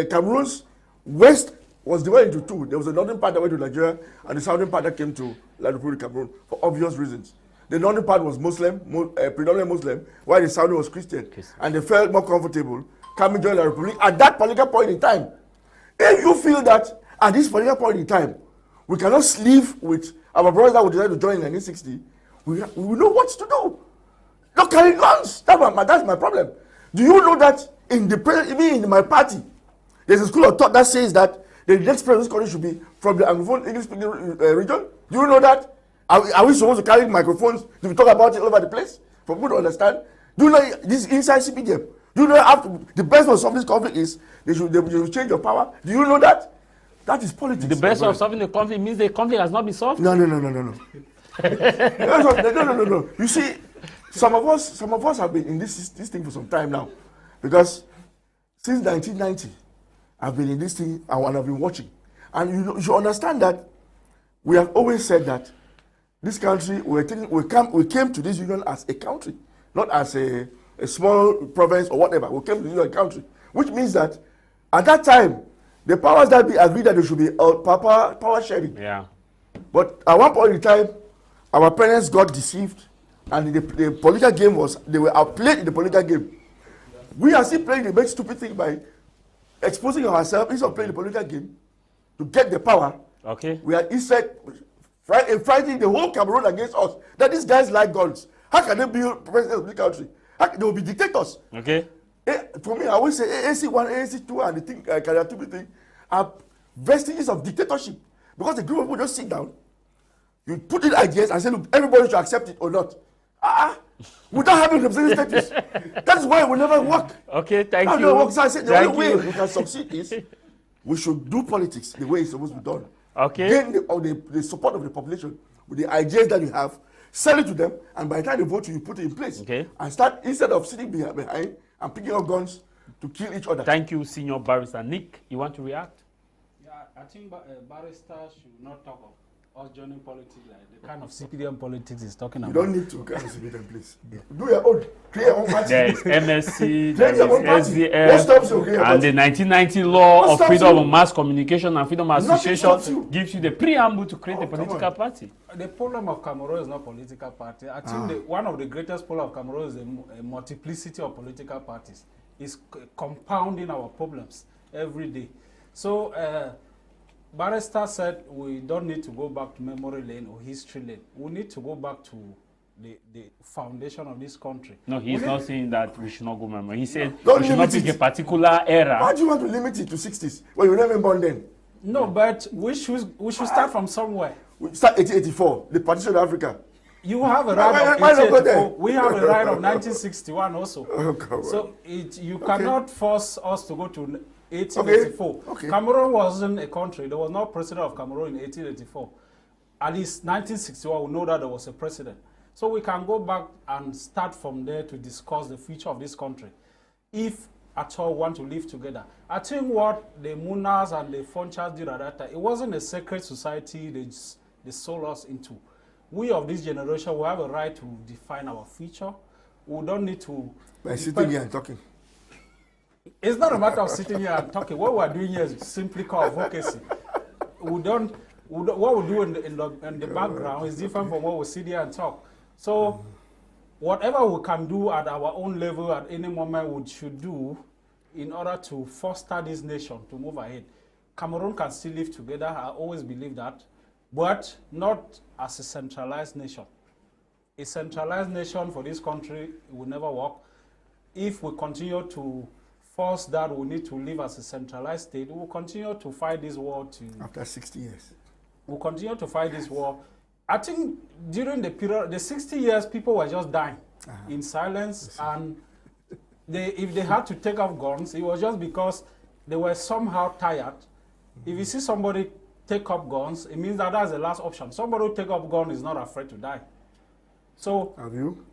Cameroon's west was divided into two. There was a northern part that went to Nigeria, and the southern part that came to La Republic Cameroon for obvious reasons. The northern part was predominantly Muslim, while the southern was Christian. And they felt more comfortable coming to join La Republic at that political point in time. If you feel that at this particular point in time, we cannot live with our brothers that would decide to join in 1960, we will know what to do. Not carry guns. That's my problem. Do you know that even in my party, there's a school of thought that says that the next president of this country should be from the Anglophone English-speaking region? Do you know that? Are we supposed to carry microphones to talk about it all over the place for people to understand? Do you know this is inside CPDM? Do you know the best way to solve this conflict is they should change your power? Do you know that? That is politics. The best way of solving the conflict means the conflict has not been solved? No. No. No. You see, some of us have been in this thing for some time now. Because since 1990, I've been in this thing and I've been watching. And you should understand that we have always said that this country, we came to this union as a country, not as a small province or whatever. We came to this union country, which means that at that time, the powers that be agreed that there should be power sharing. Yeah. But at one point in time, our parents got deceived, and the political game they were outplayed in the political game. We are still playing the very stupid thing by exposing ourselves instead of playing the political game to get the power. Okay. We are instead fighting the whole Cameroon against us. That these guys like guns. How can they be president of the country? They will be dictators. Okay. For me, I always say ANC1, ANC2, and the thing, Kariatubi thing are vestiges of dictatorship. Because the group of people just sit down, you put in ideas and say, look, everybody should accept it or not. Without having representative status. That's why it will never work. Okay, thank you. So I said the only way we can succeed is we should do politics the way it's supposed to be done. Okay. Gain the support of the population with the ideas that you have, sell it to them, and by the time they vote you put it in place. Okay. And start, instead of sitting behind and picking up guns to kill each other. Thank you, Senior Barrister. Nick, you want to react? Yeah, I think Barrister should not talk of us joining politics like the kind of CPDM politics he's talking about. You don't need to kind of CPDM, please. Yeah. Do your own. Create your own party. There is MSC, there your own is party. SVF, What stops you? and the 1990 law What of freedom stops you? of mass communication and freedom of Nothing stops you. association gives you the preamble to create a political party. The problem of Cameroon is not political party. I think one of the greatest problems of Cameroon is a multiplicity of political parties. It's compounding our problems every day. So Barrister said we don't need to go back to memory lane or history lane. We need to go back to the foundation of this country. No, he's not saying that we should not go memory. He said Don't we should not limit pick it. a particular era. Why do you want to limit it to 60s? Well, you were never born then. No, but we should start from somewhere. We start 1884, the partition of Africa. You have a right of Why not go there? 1884. We have a right of 1961 also. Oh, come on. So you cannot force us to go to 1884. Okay. Cameroon wasn't a country. There was no president of Cameroon in 1884. At least 1961, we know that there was a president. So we can go back and start from there to discuss the future of this country, if at all want to live together. I think what the Munas and the Fonchas did at that time, it wasn't a secret society they sold us into. We of this generation, we have a right to define our future. We don't need to... By sitting here and talking. It's not a matter of sitting here and talking. What we're doing here is simply called advocacy. What we do in the background is different from what we sit here and talk. So whatever we can do at our own level at any moment, we should do in order to foster this nation to move ahead. Cameroon can still live together. I always believe that, but not as a centralized nation. A centralized nation for this country will never work. If we continue to force that we need to live as a centralized state, we will continue to fight this war After 60 years. We'll continue to fight this war. I think during the period, the 60 years, people were just dying in silence, and if they had to take off guns, it was just because they were somehow tired. If you see somebody take up guns, it means that that's the last option. Somebody who take up gun is not afraid to die. So have you?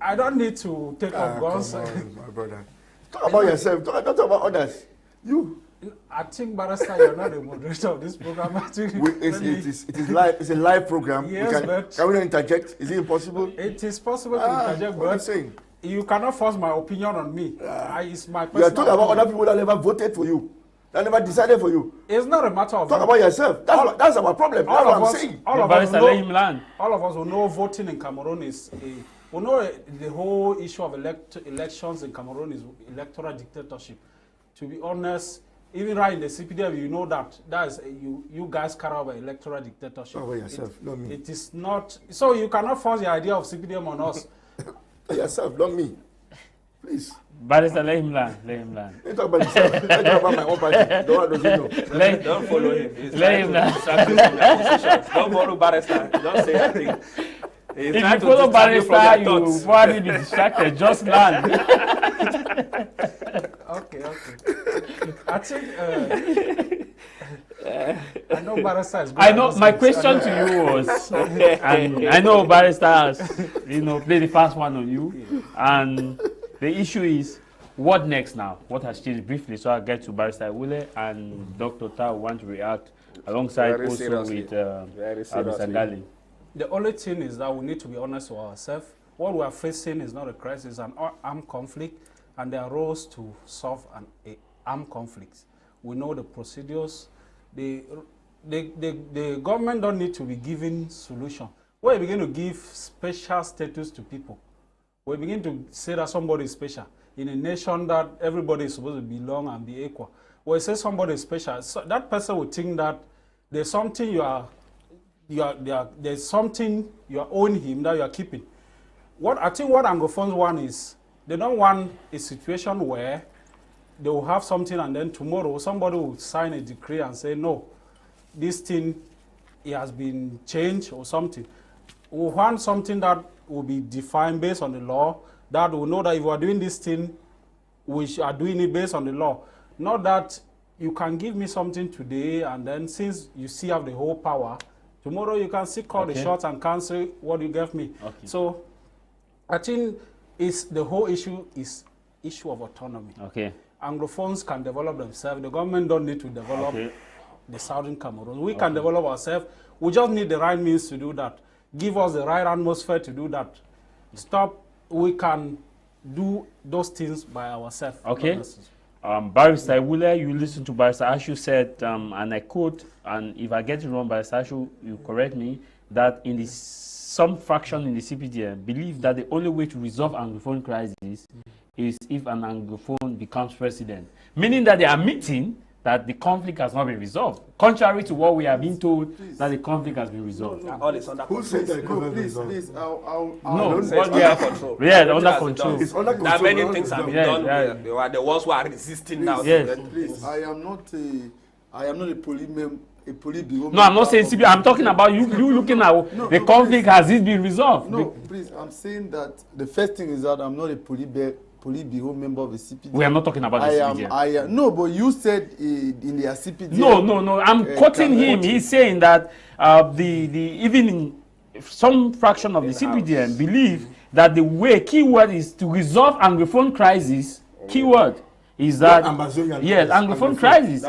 I don't need to take up guns. Come on, my brother. Talk about yourself. Don't talk about others. You. I think, Barrister, you're not the moderator of this program. I think it is live. It's a live program. Yes, can we not interject? Is it impossible? It is possible to interject, what are you but saying? You cannot force my opinion on me. It's my personal You are talking about opinion. other people that never voted for you, that never decided for you. It's not a matter of Talk about yourself. That's our problem. That's what I'm saying. All of Barrister, let him land. all of us who know voting in Cameroon is we know the whole issue of elections in Cameroon is electoral dictatorship. To be honest, even right in the CPDM, you know that is you guys carry out electoral dictatorship. Talk about yourself, not me. It is not, so you cannot force the idea of CPDM on us. Yourself, not me. Please. Barrister, let him land. Let him land. Don't talk about yourself. Don't talk about my own party. Don't follow him. He's Let trying him to land. distract you from your positions. Don't follow Barrister. Don't say anything. He's If trying you to follow distract you from Barrister, your you will thoughts. probably be distracted. Just land. Okay. I think I know Barrister is good. I know my question to you was, and I know Barrister has, played the first one on you, and the issue is, what next now? What has changed briefly? So I'll get to Barrister Wule and Dr. Tah want to react alongside Very also seriously. with Very Mr. seriously. Ngalim. The only thing is that we need to be honest with ourselves. What we are facing is not a crisis, an armed conflict, and there are roles to solve an armed conflict. We know the procedures. The government don't need to be giving solution. When we begin to give special status to people, we begin to say that somebody is special in a nation that everybody is supposed to belong and be equal. When we say somebody is special, so that person will think that there's something there's something you are owing him that you are keeping. I think what Anglophones want is, they don't want a situation where they will have something and then tomorrow somebody will sign a decree and say, no, this thing, it has been changed or something. We want something that will be defined based on the law, that will know that if we are doing this thing, we are doing it based on the law. Not that you can give me something today and then since you still have the whole power, tomorrow you can still call the shots and cancel what you gave me. Okay. So I think the whole issue is issue of autonomy. Okay. Anglophones can develop themselves. The government don't need to develop the Southern Cameroon. We can develop ourselves. We just need the right means to do that. Give us the right atmosphere to do that. We can do those things by ourselves. Okay. Barrister Wule, you listen to Barrister Achu said, and I quote, and if I get it wrong, Barrister Achu, you correct me, that in some fraction in the CPDM believe that the only way to resolve Anglophone crisis is if an Anglophone becomes president. Meaning that they are admitting that the conflict has not been resolved, contrary to what we have been told that the conflict has been resolved. All is under Who control. said that? No, please, No, It's what we under are control. under Everything has been control. done. It's under There are control. many things have been Yeah, done. yeah. They are the ones who are resisting now. Yes. please, I am not a poly-bureau. No, I'm not saying CB. I'm talking about you looking at the conflict. Has it been resolved? No, please, I'm saying that the first thing is that I'm not a poly-bureau member of the CPD. We are not talking about the CPDM. No, but you said in the CPD. No. I'm quoting him. He's saying that even in some fraction of the CPDM believe that the way keyword is to resolve Anglophone crisis. Keyword is that Anglophone crisis.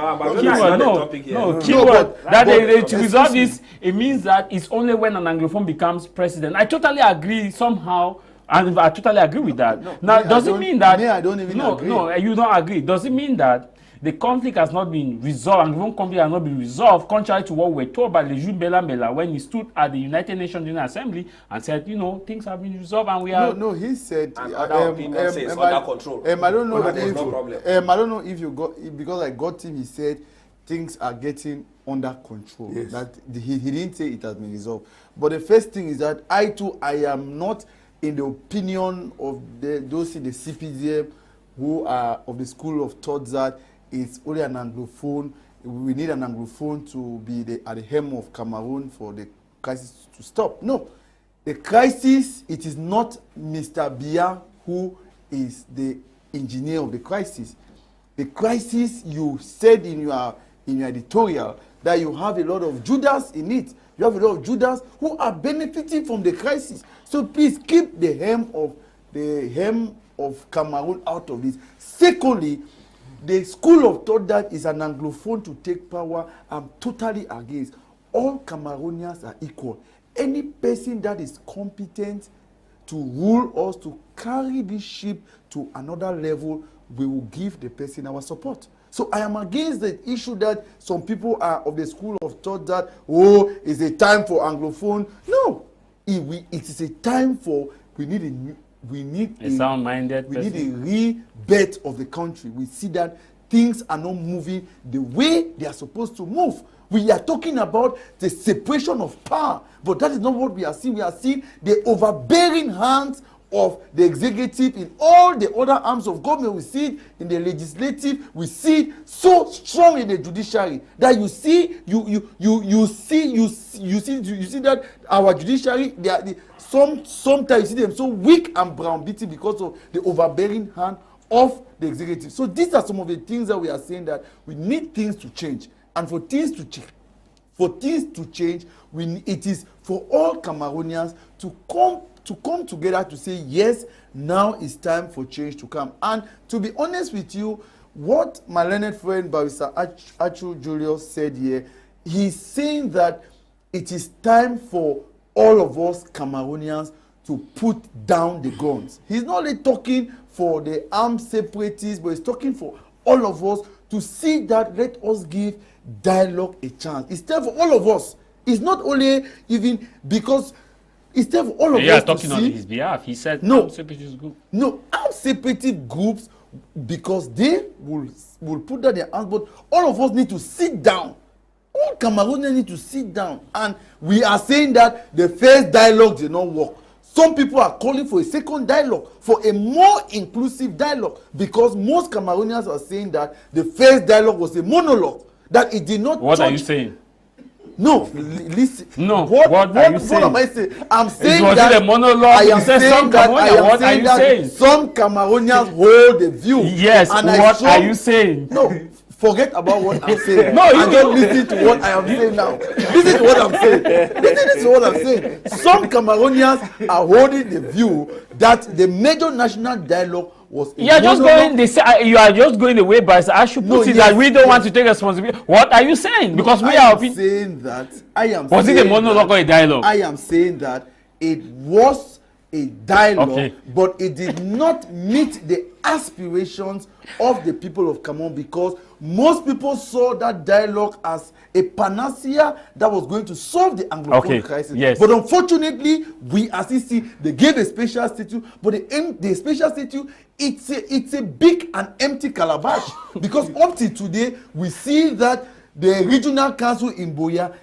Keyword that to resolve this. It means that it's only when an Anglophone becomes president. I totally agree somehow. And I totally agree with that. Now, does it mean that... I don't even agree. No, you don't agree. Does it mean that the conflict has not been resolved, and one conflict has not been resolved, contrary to what we were told by Lejeune Bela when he stood at the United Nations General Assembly and said, things have been resolved and we are... No, he said... And other opinions say it's under control. I don't know There's no problem. I don't know if you got... Because I got him, he said things are getting under control. Yes. That he didn't say it has been resolved. But the first thing is that I am not in the opinion of those in the CPDM who are of the school of thought that it's only an Anglophone. We need an Anglophone to be at the helm of Cameroon for the crisis to stop. No. The crisis, it is not Mr. Biya who is the engineer of the crisis. The crisis, you said in your editorial that you have a lot of Judas in it. You have a lot of Judas who are benefiting from the crisis. So please keep the helm of Cameroon out of this. Secondly, the school of thought that is an Anglophone to take power, I'm totally against. All Cameroonians are equal. Any person that is competent to rule us, to carry this ship to another level, we will give the person our support. So I am against the issue that some people are of the school of thought that, it's a time for Anglophone. No, it is a time for, we need a sound-minded person. We need a rebirth of the country. We see that things are not moving the way they are supposed to move. We are talking about the separation of power, but that is not what we are seeing. We are seeing the overbearing hands of the executive in all the other arms of government. We see it in the legislative. We see it so strong in the judiciary that you see that our judiciary, sometimes you see them so weak and brown beaten because of the overbearing hand of the executive. So these are some of the things that we are saying that we need things to change. And for things to change, it is for all Cameroonians to come together to say, yes, now it's time for change to come. And to be honest with you, what my learned friend Barrister Achu Julius said here, he's saying that it is time for all of us Cameroonians to put down the guns. He's not only talking for the armed separatists, but he's talking for all of us to see that let us give dialogue a chance. It's time for all of us. It's not only even because it's time for all of us talking to see. on his behalf. He said no, armed separatist group. No, armed separatist groups, because they will put down their hands, but all of us need to sit down. All Cameroonians need to sit down. And we are saying that the first dialogue did not work. Some people are calling for a second dialogue, for a more inclusive dialogue, because most Cameroonians are saying that the first dialogue was a monologue, that it did not. What are you saying? No, listen. No, what are you saying? What am I saying? I'm saying was that it a monologue? I am saying that what are you saying? Some Cameroonians hold the view. Yes, and what are you saying? No, forget about what I'm saying. No, you don't listen to what I am saying now. Listen to what I'm saying. Listen to what I'm saying. Some Cameroonians are holding the view that the major national dialogue was a you are just going the way by Achu put it that we don't want to take responsibility. What are you saying? Because we are saying that was it a monologue or a dialogue? I am saying that it was a dialogue, but it did not meet the aspirations of the people of Cameroon, because most people saw that dialogue as a panacea that was going to solve the Anglophone crisis. Yes. But unfortunately, we as see they gave a special statute, but the special statute, it's a big and empty calabash. Because up to today, we see that the regional council in Boya,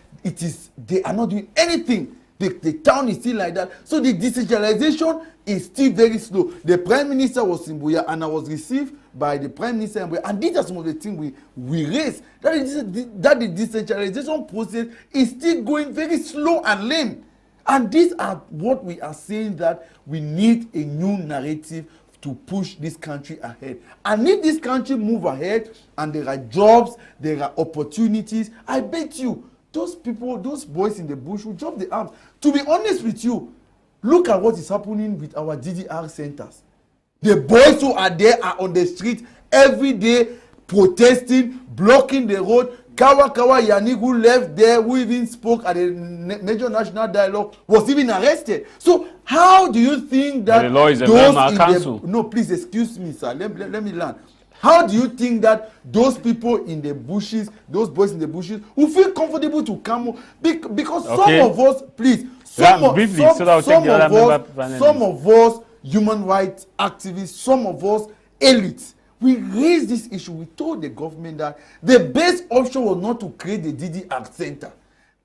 they are not doing anything. The town is still like that. So the decentralization is still very slow. The Prime Minister was in Boya, and I was received by the Prime Minister in Boya. And these are some of the things we raised. That the decentralization process is still going very slow and lame. And these are what we are saying, that we need a new narrative to push this country ahead. And if this country move ahead and there are jobs, there are opportunities, I bet you those people, those boys in the bush will drop the arms. To be honest with you, look at what is happening with our DDR centers. The boys who are there are on the street every day protesting, blocking the road. Kawa Yannick, who left there, who even spoke at the major national dialogue, was even arrested. So how do you think that the law is no, please excuse me, sir. Let me learn. How do you think that those people in the bushes, those boys in the bushes, will feel comfortable to come? Because some of us, please, some of us human rights activists, some of us elites, we raised this issue. We told the government that the best option was not to create the DDR center.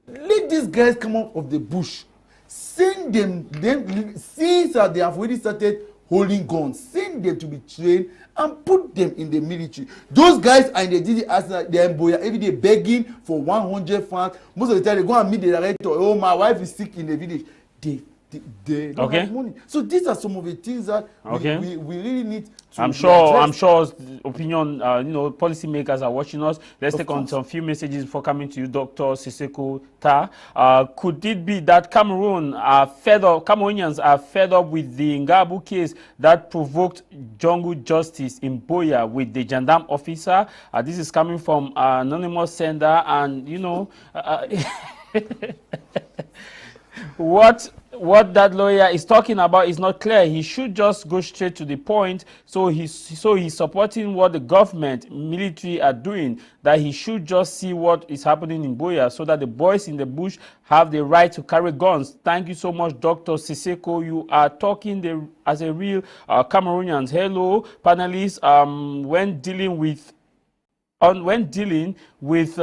Let these guys come out of the bush. Send them since they have already started holding guns, send them to be trained and put them in the military. Those guys are in the DDR, they're in Boya every day begging for 100 francs. Most of the time they go and meet the director. Oh, my wife is sick in the village. They don't have money. So these are some of the things that we really need to I'm sure opinion, policymakers are watching us. Let's take on some few messages before coming to you, Dr. Siseko Tah. Could it be that Cameroonians are fed up with the Ngabu case that provoked jungle justice in Boya with the gendarme officer? This is coming from an anonymous sender, and what that lawyer is talking about is not clear. He should just go straight to the point. So he's supporting what the government, military are doing, that he should just see what is happening in Boya so that the boys in the bush have the right to carry guns. Thank you so much, Dr. Siseko. You are talking as a real Cameroonians. Hello, panelists. When dealing with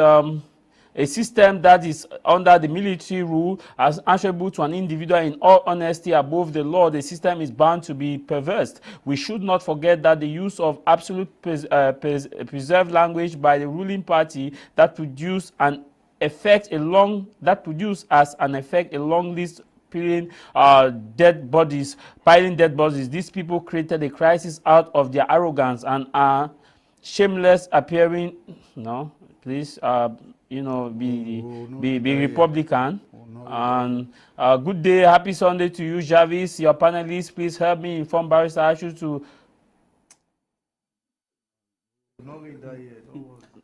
a system that is under the military rule, as answerable to an individual in all honesty above the law, the system is bound to be perverse. We should not forget that the use of absolute preserved language by the ruling party that produce as an effect a long list piling dead bodies. These people created a crisis out of their arrogance and are shameless appearing. No, please, you know, be Republican. And good day, happy Sunday to you, Javise. Your panelists, please help me inform Barrister Achu to.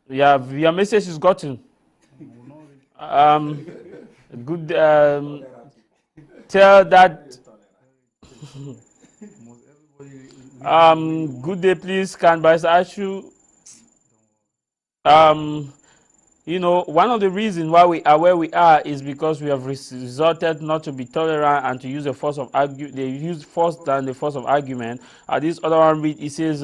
Yeah, your message is gotten. Good. Tell that. Good day, please. Can Barrister Achu? You know, one of the reasons why we are where we are is because we have resorted not to be tolerant and to use the force of argument. They use force than the force of argument. This other one read, it says,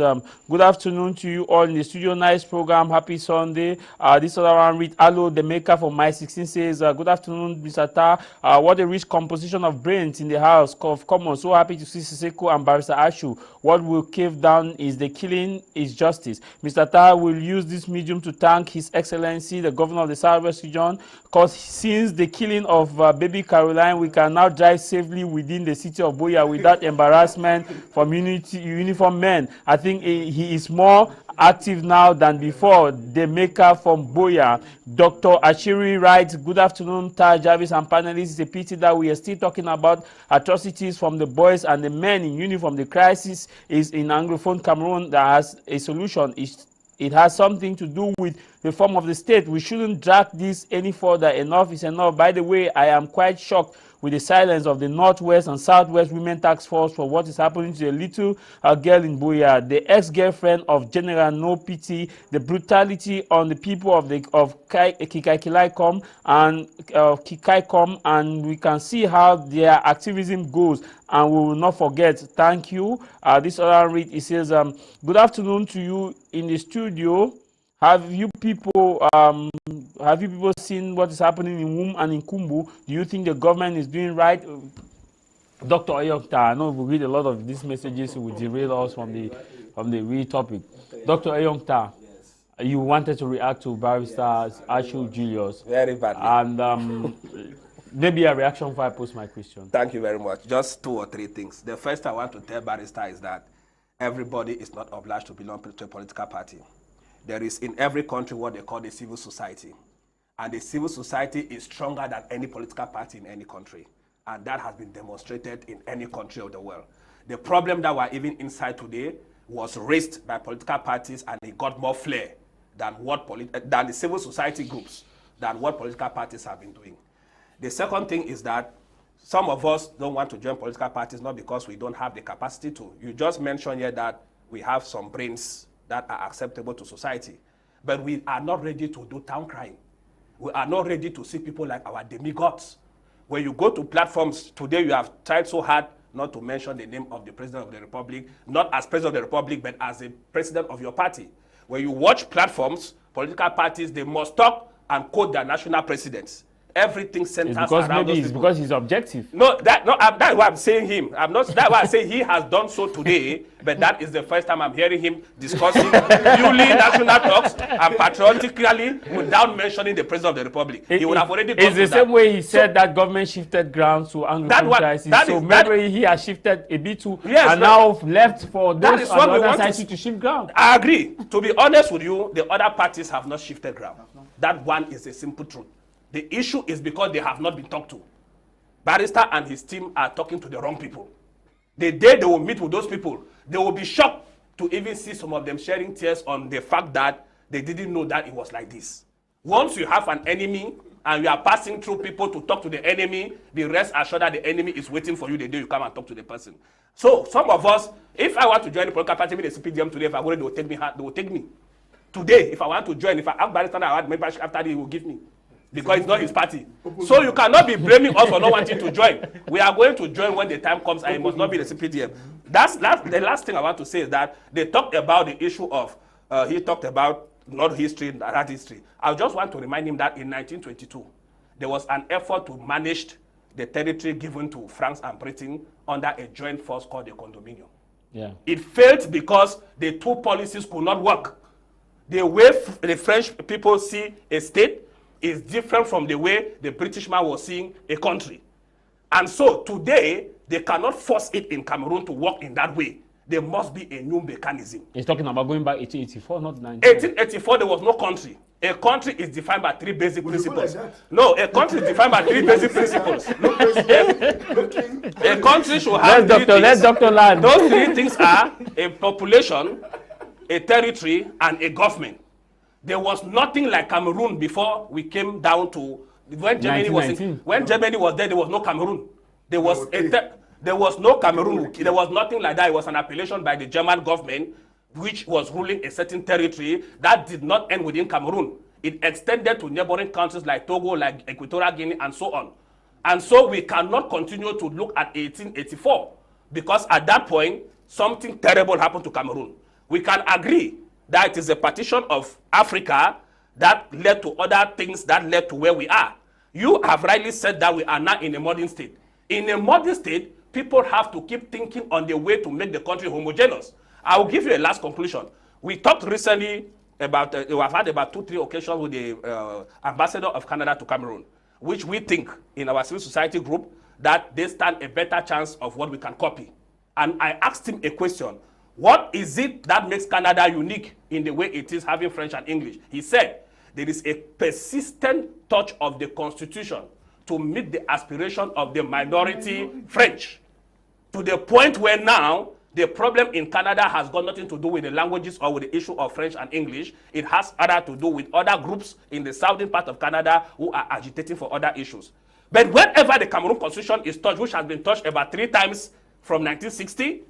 good afternoon to you all in the studio. Nice program. Happy Sunday. This other one read, hello, the maker from My 16 says, good afternoon, Mr. Tah. What a rich composition of brains in the House of Commons. So happy to see Siseko and Barrister Achu. What will cave down is the killing is justice. Mr. Tah will use this medium to thank His Excellency, the Governor of the Southwest Region, because since the killing of baby Caroline, we can now drive safely within the city of Boya without embarrassment from uniformed men. I think he is more active now than before. The maker from Boya, Dr. Ashiri writes, good afternoon, Tah Javise and panelists. It's a pity that we are still talking about atrocities from the boys and the men in uniform. The crisis is in Anglophone Cameroon that has a solution. It has something to do with the form of the state. We shouldn't drag this any further. Enough is enough. By the way, I am quite shocked with the silence of the Northwest and Southwest Women Task Force for what is happening to a little girl in Boya, the ex-girlfriend of General No Pity, the brutality on the people of Kikaikom and Kikaikom, and we can see how their activism goes, and we will not forget. Thank you. This other read, it says, good afternoon to you in the studio. Have you people seen what is happening in Wum and in Kumbu? Do you think the government is doing right? Dr. Eyong, I know we read a lot of these messages, will derail us from the real topic. Dr. Eyong, Yes. You wanted to react to Barrister Achu Julius. Very badly. And maybe a reaction before I post my question. Thank you very much. Just 2 or 3 things. The first I want to tell Barrister is that everybody is not obliged to belong to a political party. There is in every country what they call the civil society. And the civil society is stronger than any political party in any country. And that has been demonstrated in any country of the world. The problem that we're even inside today was raised by political parties, and it got more flair than than the civil society groups, than what political parties have been doing. The second thing is that some of us don't want to join political parties, not because we don't have the capacity to. You just mentioned here that we have some brains that are acceptable to society. But we are not ready to do town crying. We are not ready to see people like our demigods. When you go to platforms, today you have tried so hard not to mention the name of the President of the Republic, not as President of the Republic, but as the President of your party. When you watch platforms, political parties, they must talk and quote their national presidents. Everything centers around those people. Because he's objective. No, that's why I'm saying him. That's why I say he has done so today, but that is the first time I'm hearing him discussing purely national talks and patriotically without mentioning the President of the Republic. He would have already gone. It's the same way he said that government shifted ground to Anglophone crisis. So maybe he has shifted a bit too, and now left for those on the other side to shift ground. I agree. To be honest with you, the other parties have not shifted ground. That one is a simple truth. The issue is because they have not been talked to. Barrister and his team are talking to the wrong people. The day they will meet with those people, they will be shocked to even see some of them sharing tears on the fact that they didn't know that it was like this. Once you have an enemy and you are passing through people to talk to the enemy, be rest assured that the enemy is waiting for you the day you come and talk to the person. So some of us, if I want to join the political party with the CPDM today, if I go, they will take me. They will take me. Today, if I want to join, if I have Barrister and I have membership after, he will give me. Because it's not his party. So you cannot be blaming us for not wanting to join. We are going to join when the time comes, and it must not be the CPDM. That's the last thing I want to say is that they talked about the issue of, he talked about not history, not history. I just want to remind him that in 1922, there was an effort to manage the territory given to France and Britain under a joint force called the Condominium. Yeah. It failed because the two policies could not work. The way the French people see a state is different from the way the British man was seeing a country. And so today, they cannot force it in Cameroon to work in that way. There must be a new mechanism. He's talking about going back 1884, not 19. 1884, there was no country. A country is defined by 3 basic principles. Like no, a country is defined by 3 basic principles. No president, a country should have Let's Dr. Land. Those 3 things are a population, a territory, and a government. There was nothing like Cameroon before we came down to when Germany was there. There was no Cameroon. There was there was no Cameroon. There was nothing like that. It was an appellation by the German government, which was ruling a certain territory that did not end within Cameroon. It extended to neighboring countries like Togo, like Equatorial Guinea, and so on. And so we cannot continue to look at 1884 because at that point, something terrible happened to Cameroon. We can agree that it is a partition of Africa that led to other things that led to where we are. You have rightly said that we are now in a modern state. In a modern state, people have to keep thinking on the way to make the country homogeneous. I will give you a last conclusion. We talked recently about, we've had about 2-3 occasions with the ambassador of Canada to Cameroon, which we think in our civil society group that they stand a better chance of what we can copy. And I asked him a question. What is it that makes Canada unique in the way it is having French and English? He said, there is a persistent touch of the Constitution to meet the aspiration of the minority French, to the point where now the problem in Canada has got nothing to do with the languages or with the issue of French and English. It has other to do with other groups in the southern part of Canada who are agitating for other issues. But whenever the Cameroon Constitution is touched, which has been touched about 3 times from 1960,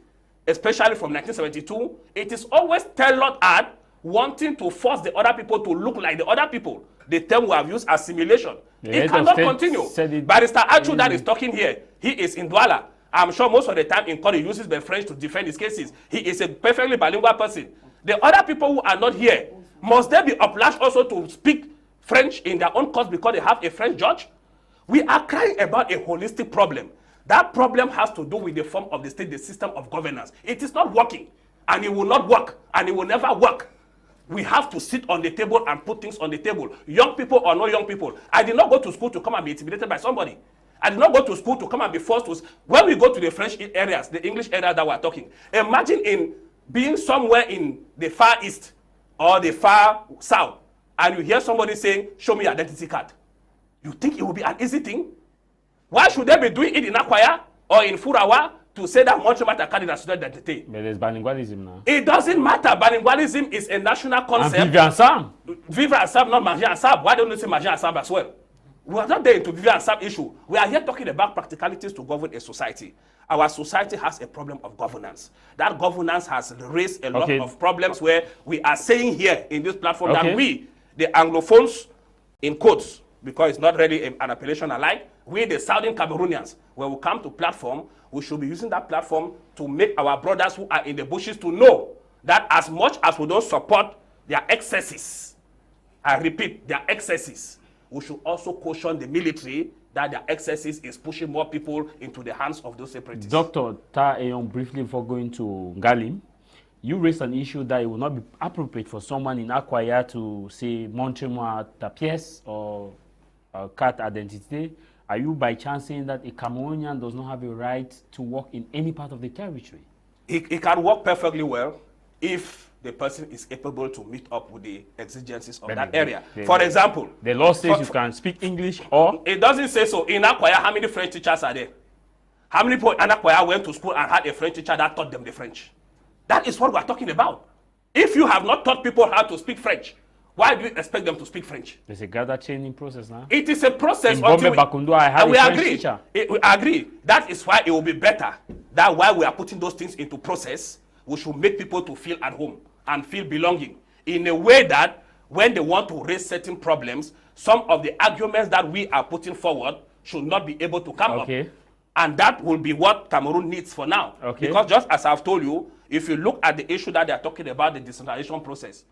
especially from 1972, it is always tailored at wanting to force the other people to look like the other people. The term we have used, assimilation. It cannot continue. Barrister Achu that is talking here, he is in Douala. I'm sure most of the time in court he uses the French to defend his cases. He is a perfectly bilingual person. The other people who are not here, must they be obliged also to speak French in their own courts because they have a French judge? We are crying about a holistic problem. That problem has to do with the form of the state, the system of governance. It is not working, and it will not work, and it will never work. We have to sit on the table and put things on the table. Young people or no young people. I did not go to school to come and be intimidated by somebody. I did not go to school to come and be forced to. When we go to the French areas, the English areas that we're talking, imagine in being somewhere in the far east or the far south, and you hear somebody saying, "Show me your identity card." You think it will be an easy thing? Why should they be doing it in Akwaya or in Furawa to say that Montreal card is national identity? But there's bilingualism now. It doesn't matter. Bilingualism is a national concept. And Vivre Ensemble. Vivre Ensemble, not Manger Ensemble. Why don't you say Manger Ensemble as well? We are not there into Vivre Ensemble issue. We are here talking about practicalities to govern a society. Our society has a problem of governance. That governance has raised a lot of problems where we are saying here in this platform that we, the Anglophones, in quotes, because it's not really an appellation alike, we, the Southern Cameroonians, when we come to platform, we should be using that platform to make our brothers who are in the bushes to know that as much as we don't support their excesses, I repeat, their excesses, we should also caution the military that their excesses is pushing more people into the hands of those separatists. Dr. Tah Eyong, briefly before going to Ngalim, you raised an issue that it would not be appropriate for someone in Akwaya to say montre-moi ta pièce or carte d'identité. Are you by chance saying that a Cameroonian does not have a right to work in any part of the territory? It can work perfectly well if the person is capable to meet up with the exigencies of that area. For example, the law says you can speak English or... It doesn't say so. In Akwaya, how many French teachers are there? How many people in Akwaya went to school and had a French teacher that taught them the French? That is what we're talking about. If you have not taught people how to speak French, why do you expect them to speak French? There's a gather training process now. It is a process. In Bombe Bakundu, I had a French teacher. We agree. That is why it will be better that while we are putting those things into process, we should make people to feel at home and feel belonging in a way that when they want to raise certain problems, some of the arguments that we are putting forward should not be able to come up. And that will be what Cameroon needs for now. Because just as I've told you, if you look at the issue that they are talking about, the decentralization process,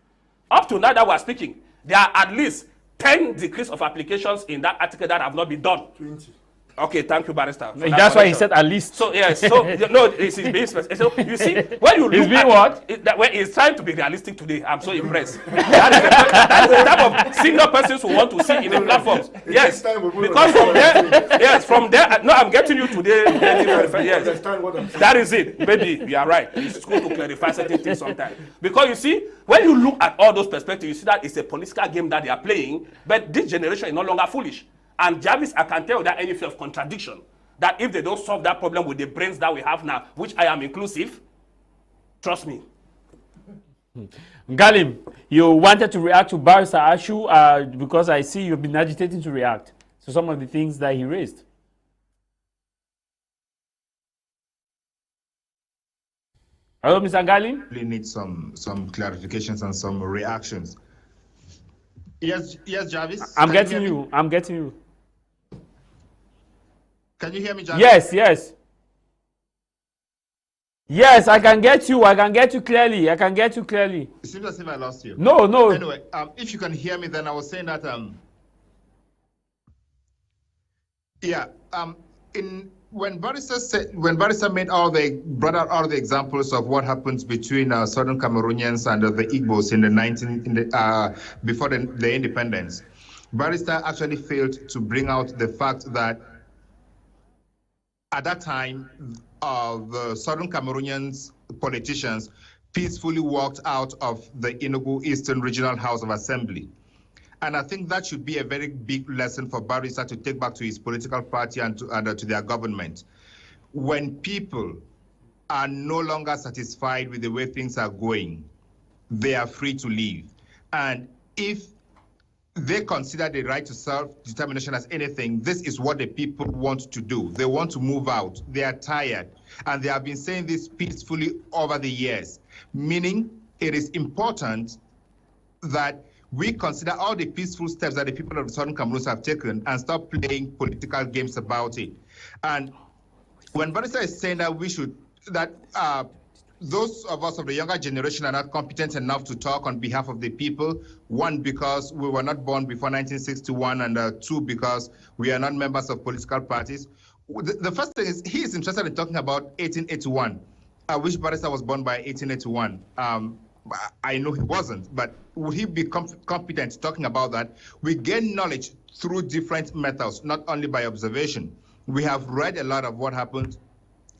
up to now that we're speaking, there are at least 10 degrees of applications in that article that have not been done. 20. Okay, thank you, Barrister. That's why he said at least. So yes, so no, it's being specific. So you see, when you look being what? When he's trying to be realistic today, I'm so impressed. that is the type of senior persons who want to see in the platforms. Yes, because from there, yes, from there. No, I'm getting you today. Yes, that is it. Maybe you are right. It's good to clarify certain things sometimes. Because you see, when you look at all those perspectives, you see that it's a political game that they are playing. But this generation is no longer foolish. And Javise, I can tell without any fear of contradiction that if they don't solve that problem with the brains that we have now, which I am inclusive, trust me. Ngalim, you wanted to react to Barrister Achu because I see you've been agitating to react to some of the things that he raised. Hello, Mr. Ngalim? We need some clarifications and some reactions. Yes, Javise? I'm getting you. Can you hear me, Javise? Yes. Yes, I can get you. I can get you clearly. It seems as if I lost you. No. Anyway, if you can hear me, then I was saying that when Barrister brought out all the examples of what happens between Southern Cameroonians and the Igbos before the independence, Barrister actually failed to bring out the fact that at that time, the Southern Cameroonians politicians peacefully walked out of the Enugu Eastern Regional House of Assembly. And I think that should be a very big lesson for Barrister to take back to his political party and to their government. When people are no longer satisfied with the way things are going, they are free to leave. And if they consider the right to self-determination as anything, this is what the people want to do. They want to move out. They are tired. And they have been saying this peacefully over the years, meaning it is important that we consider all the peaceful steps that the people of the Southern Cameroon have taken and stop playing political games about it. And when Barrister is saying that those of us of the younger generation are not competent enough to talk on behalf of the people, one, because we were not born before 1961, and two, because we are not members of political parties. The first thing is, he is interested in talking about 1881. I wish Barrister was born by 1881. I know he wasn't, but would he be competent talking about that? We gain knowledge through different methods, not only by observation. We have read a lot of what happened.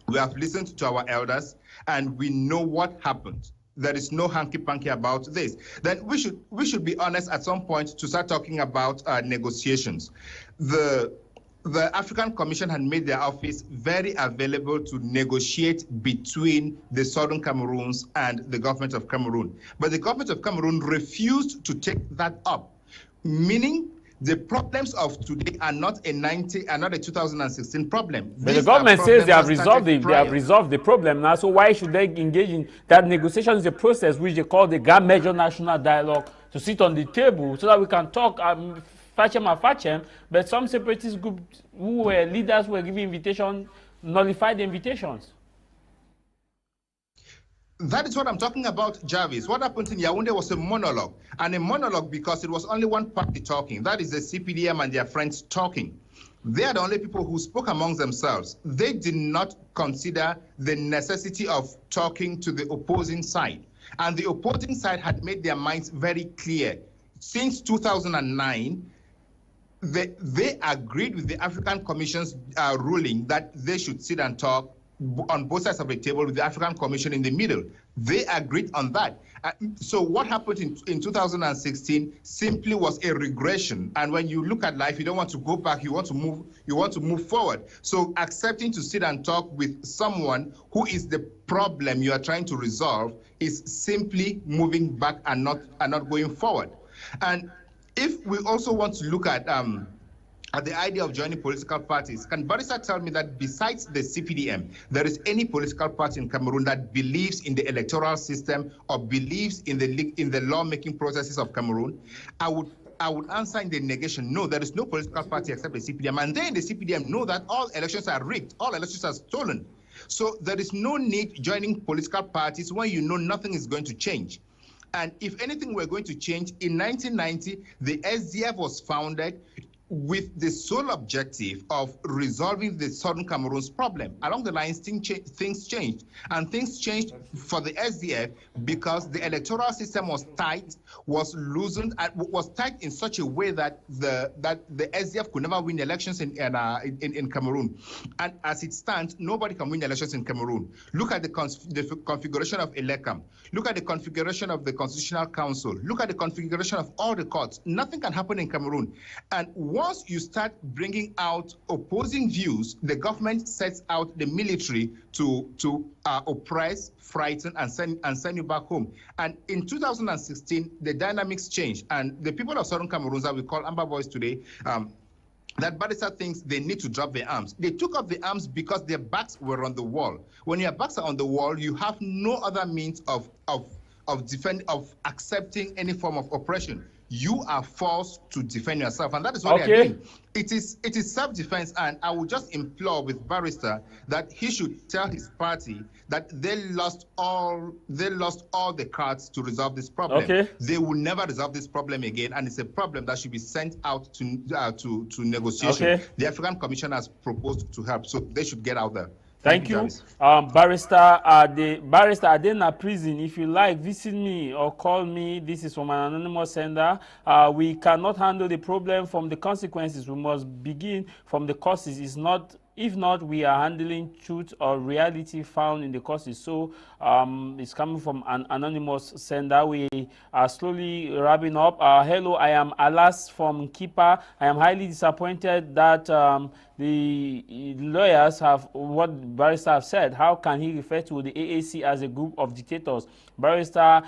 We have listened to our elders, and we know what happened. There is no hanky-panky about this. Then we should be honest at some point to start talking about negotiations. The African Commission had made their office very available to negotiate between the Southern Cameroons and the government of Cameroon. But the government of Cameroon refused to take that up, meaning the problems of today are not a 2016 problem. But the government says they have resolved the problem now. So why should they engage in that? Negotiation is a process which they call the GAM Major National Dialogue, to sit on the table so that we can talk. But some separatist groups who were leaders who were giving invitation nullified the invitations. That is what I'm talking about, Javise. What happened in Yaoundé was a monologue, and a monologue because it was only one party talking. That is the CPDM and their friends talking. They are the only people who spoke amongst themselves. They did not consider the necessity of talking to the opposing side. And the opposing side had made their minds very clear. Since 2009, they agreed with the African Commission's ruling that they should sit and talk on both sides of the table with the African Commission in the middle. They agreed on that. So what happened in 2016 simply was a regression. And when you look at life, you don't want to go back, you want to move forward. So accepting to sit and talk with someone who is the problem you are trying to resolve is simply moving back and not going forward. And if we also want to look at the idea of joining political parties, can Barrister tell me that besides the CPDM, there is any political party in Cameroon that believes in the electoral system or believes in the lawmaking processes of Cameroon? I would answer in the negation, no, there is no political party except the CPDM. And they in the CPDM know that all elections are rigged, all elections are stolen. So there is no need joining political parties when you know nothing is going to change. And if anything were going to change, in 1990, the SDF was founded with the sole objective of resolving the Southern Cameroon's problem. Along the lines, things changed. And things changed for the SDF because the electoral system was tight, was loosened, and was tight in such a way that the SDF could never win elections in Cameroon. And as it stands, nobody can win elections in Cameroon. Look at the configuration of ELECAM. Look at the configuration of the Constitutional Council. Look at the configuration of all the courts. Nothing can happen in Cameroon. And once you start bringing out opposing views, the government sets out the military to oppress, frighten, and send you back home. And in 2016, the dynamics changed. And the people of Southern Cameroon that we call Amber Boys today, that Barrister thinks they need to drop their arms. They took up the arms because their backs were on the wall. When your backs are on the wall, you have no other means of accepting any form of oppression. You are forced to defend yourself, and that is what they are doing. It is self-defense, and I would just implore with Barrister that he should tell his party that they lost all the cards to resolve this problem. They will never resolve this problem again, and it's a problem that should be sent out to negotiation. The African Commission has proposed to help, so they should get out there. Thank you. Barrister, are they in a prison? If you like, visit me or call me. This is from an anonymous sender. We cannot handle the problem from the consequences. We must begin from the causes. If not, we are handling truth or reality found in the causes. So it's coming from an anonymous sender. We are slowly wrapping up. Hello, I am Alas from Kipa. I am highly disappointed that the lawyers have what Barrister have said. How can he refer to the AAC as a group of dictators? Barrister,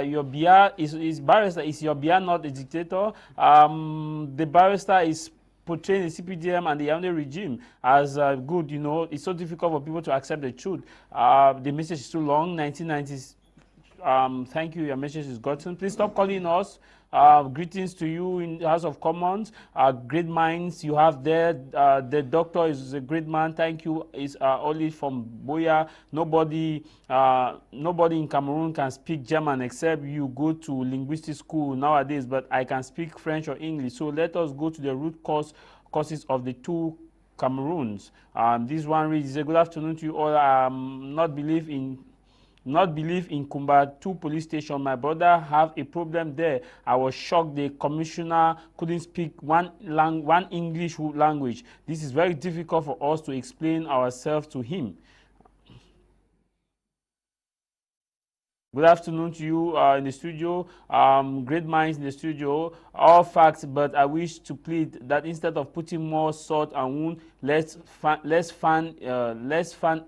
your BR is your BR not a dictator? The Barrister is portraying the CPDM and the Yaoundé regime as good. You know, it's so difficult for people to accept the truth. The message is too long. 1990s. Thank you. Your message is gotten. Please stop calling us. Greetings to you in the House of Commons. Great minds you have there. The doctor is a great man. Thank you. Is only from Boya. Nobody in Cameroon can speak German except you go to linguistic school nowadays. But I can speak French or English. So let us go to the root causes of the two Cameroons. This one reads, good afternoon to you all. Not believe in Kumba 2 police station. My brother have a problem there. I was shocked the commissioner couldn't speak one English language. This is very difficult for us to explain ourselves to him. Good afternoon to you in the studio. Great minds in the studio. All facts, but I wish to plead that instead of putting more salt and wound, let's fan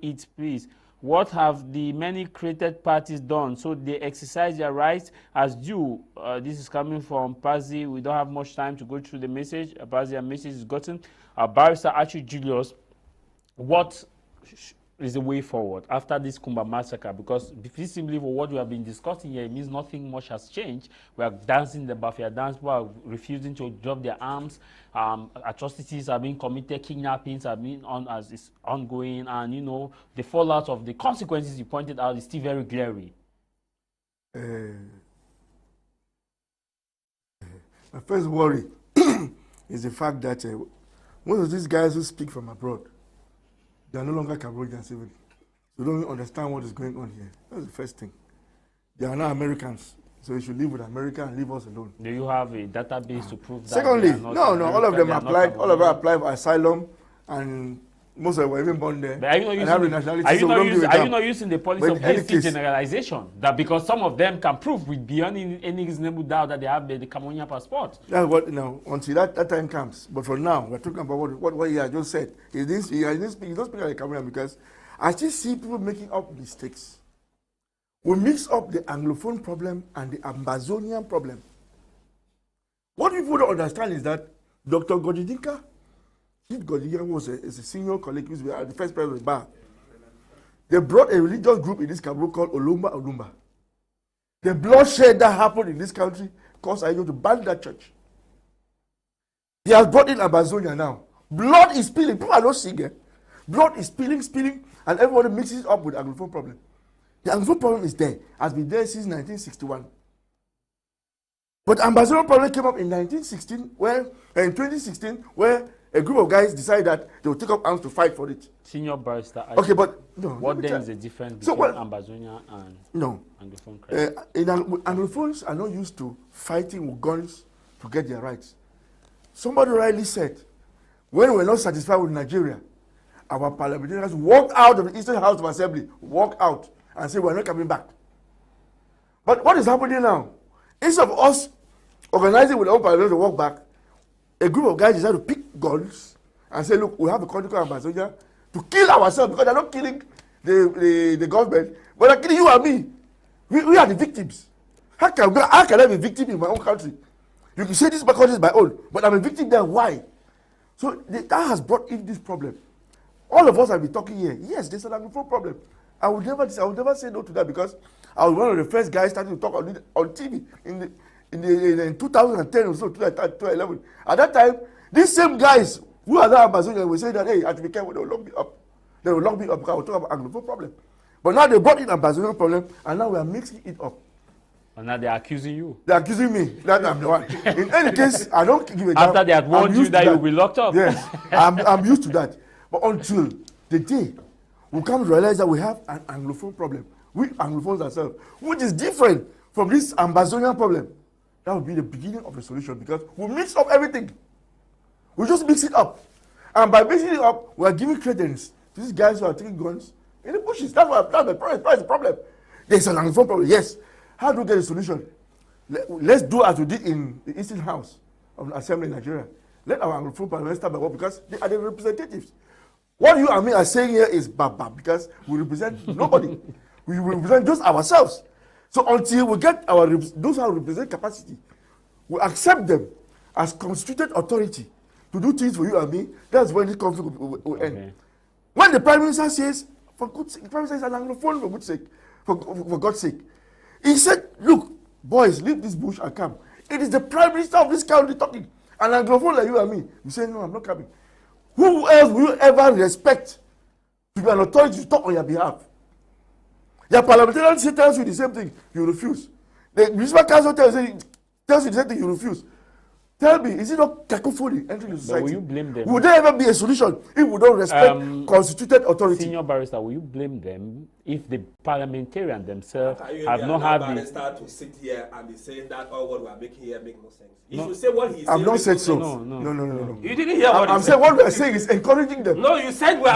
it, please. What have the many created parties done? So they exercise their rights as due. This is coming from Pazi. We don't have much time to go through the message. Pazi, a message is gotten. Barrister Achu Julius, what is the way forward after this Kumba massacre? Because simply for what we have been discussing here, it means nothing much has changed. We are dancing the Bafia dance, people are refusing to drop their arms. Atrocities are being committed, kidnappings are being ongoing, and you know the fallout of the consequences you pointed out is still very glaring. My first worry is the fact that most of these guys who speak from abroad, they are no longer Cameroonians even. They don't understand what is going on here. That's the first thing. They are now Americans. So you should live with America and leave us alone. Do you have a database to prove that? Secondly, no, all of them applied. All of them applied for asylum, and most of them were even born there. But are you not using the policy of hasty generalization? That because some of them can prove with beyond any reasonable doubt that they have the Cameroonian passport. That's what until that time comes. But for now, we're talking about what he has just said. He don't speak like a Cameroonian because I still see people making up mistakes. We mix up the Anglophone problem and the Amazonian problem. What people don't understand is that Dr. Godidinka was a senior colleague who was the first president of the bar. They brought a religious group in this Cameroon called Olumba. The bloodshed that happened in this country caused Ayo to ban that church. He has brought in Amazonia now. Blood is spilling. People are not seeing it. Blood is spilling, and everybody mixes it up with the Anglophone problem. The Anglophone problem is there, has been there since 1961. But ambassador problem came up in 1916, in 2016, where a group of guys decided that they would take up arms to fight for it. Senior barrister. Okay, but no. What then is the difference between Ambazonia and Anglophone crime? Anglophones are not used to fighting with guns to get their rights. Somebody rightly said, when we're not satisfied with Nigeria, our parliamentarians walk out of the Eastern House of Assembly, walk out and say we're not coming back. But what is happening now? Instead of us organizing with our own parliamentarians to walk back, a group of guys decide to pick guns and say, look, we have a country called Ambazonia to kill ourselves because they're not killing the government, but they're killing you and me. We are the victims. How can I be a victim in my own country? You can say this country is my own, but I'm a victim there. Why? So that has brought in this problem. All of us have been talking here. Yes, there's an Anglophone problem. I would never say no to that because I was one of the first guys starting to talk on TV in 2010 or so, 2011. At that time, these same guys who are now Amazonians were saying that, hey, I have to be careful, they will lock me up. They will lock me up because I will talk about Anglophone problem. But now they brought in Amazonian problem, and now we are mixing it up. And now they're accusing you. They're accusing me. That I'm the one. In any case, I don't give a damn. After they had warned you that you'll be locked up. Yes, I'm used to that. But until the day we come to realize that we have an Anglophone problem, we Anglophones ourselves, which is different from this Ambazonian problem, that will be the beginning of the solution because we mix up everything. We just mix it up. And by mixing it up, we are giving credence to these guys who are taking guns in the bushes. That's the problem. There's an Anglophone problem, yes. How do we get a solution? Let's do as we did in the Eastern House of the Assembly in Nigeria. Let our Anglophone parliament start by work because they are the representatives. What you and me are saying here is baba because we represent nobody. We represent just ourselves. So until we get those who represent capacity, we accept them as constituted authority to do things for you and me, that's when this conflict will end. When the Prime Minister says, for God's sake, the Prime Minister is an Anglophone for God's sake, for God's sake. He said, look, boys, leave this bush and come. It is the Prime Minister of this country talking. An Anglophone like you and me. You say, no, I'm not coming. Who else will you ever respect to be an authority to talk on your behalf? Your parliamentarian tells you the same thing, you refuse. The municipal council tells you the same thing, you refuse. Tell me, is it not cacophony entering the society? But will you blame them? Would there ever be a solution if we don't respect constituted authority? Senior barrister, will you blame them if the parliamentarians themselves have not had the... Barrister to sit here and be saying that all what we are making here make no sense. He should say what he's saying. I've not said so. No. You didn't hear what I'm saying what we are saying is encouraging them. No, you said we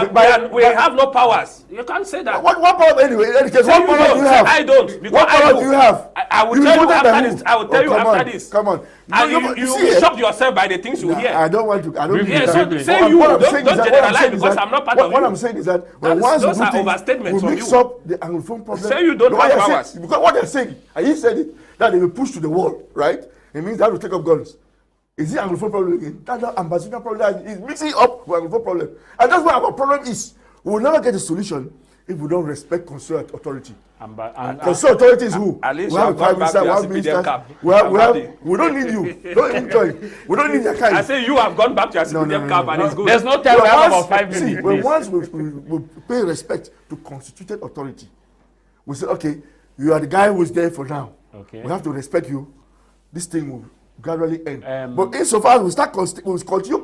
have no powers. You can't say that. What power anyway? What power do you have? I don't. What power do you have? I will tell you after this. I will tell you after this. Come on. And you shock yourself by the things you hear. I don't want to. I don't. Yeah, so say you don't generalize because I'm not part of you. What I'm saying is that once those are overstatements we mix up the Anglophone problem. Say you don't have powers. Because what they're saying, and he said it, that they will push to the wall, right? It means they have to take up guns. Is it Anglophone problem again? That's not Ambazonian problem. It's mixing up with Anglophone problem. And that's why our problem is. We will never get a solution if we don't respect constituted authority. Constituted authority is who? At least we have a prime minister, we have ministers. We don't need you. Don't even join. We don't need your kind. I say you have gone back to your CPDM camp and it's good. There's no time. We have about 5 minutes. See, when once we pay respect to constituted authority, we say, okay, you are the guy who is there for now. Okay. We have to respect you. This thing will gradually end. But insofar as we continue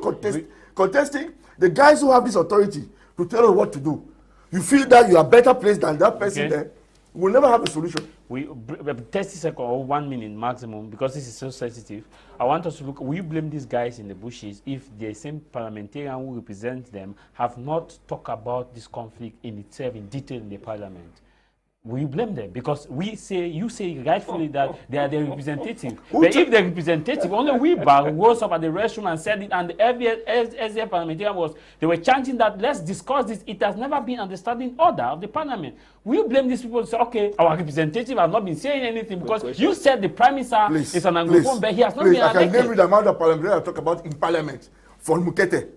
contesting the guys who have this authority to tell us what to do, you feel that you are better placed than that person there, we'll never have a solution. We 30 seconds or 1 minute maximum, because this is so sensitive. I want us to look, will you blame these guys in the bushes if the same parliamentarian who represents them have not talked about this conflict in itself in detail in the parliament? We blame them because you say rightfully that they are the representative. But if the representative, only we rose up at the restroom and said it, and the SDF parliamentarian they were chanting that let's discuss this. It has never been under standing order of the parliament. We blame these people and say, okay, our representative has not been saying anything because you said the prime minister is an Anglophone, but he has not been elected. I can name you the amount of parliamentarians I talk about in parliament. For Mukete.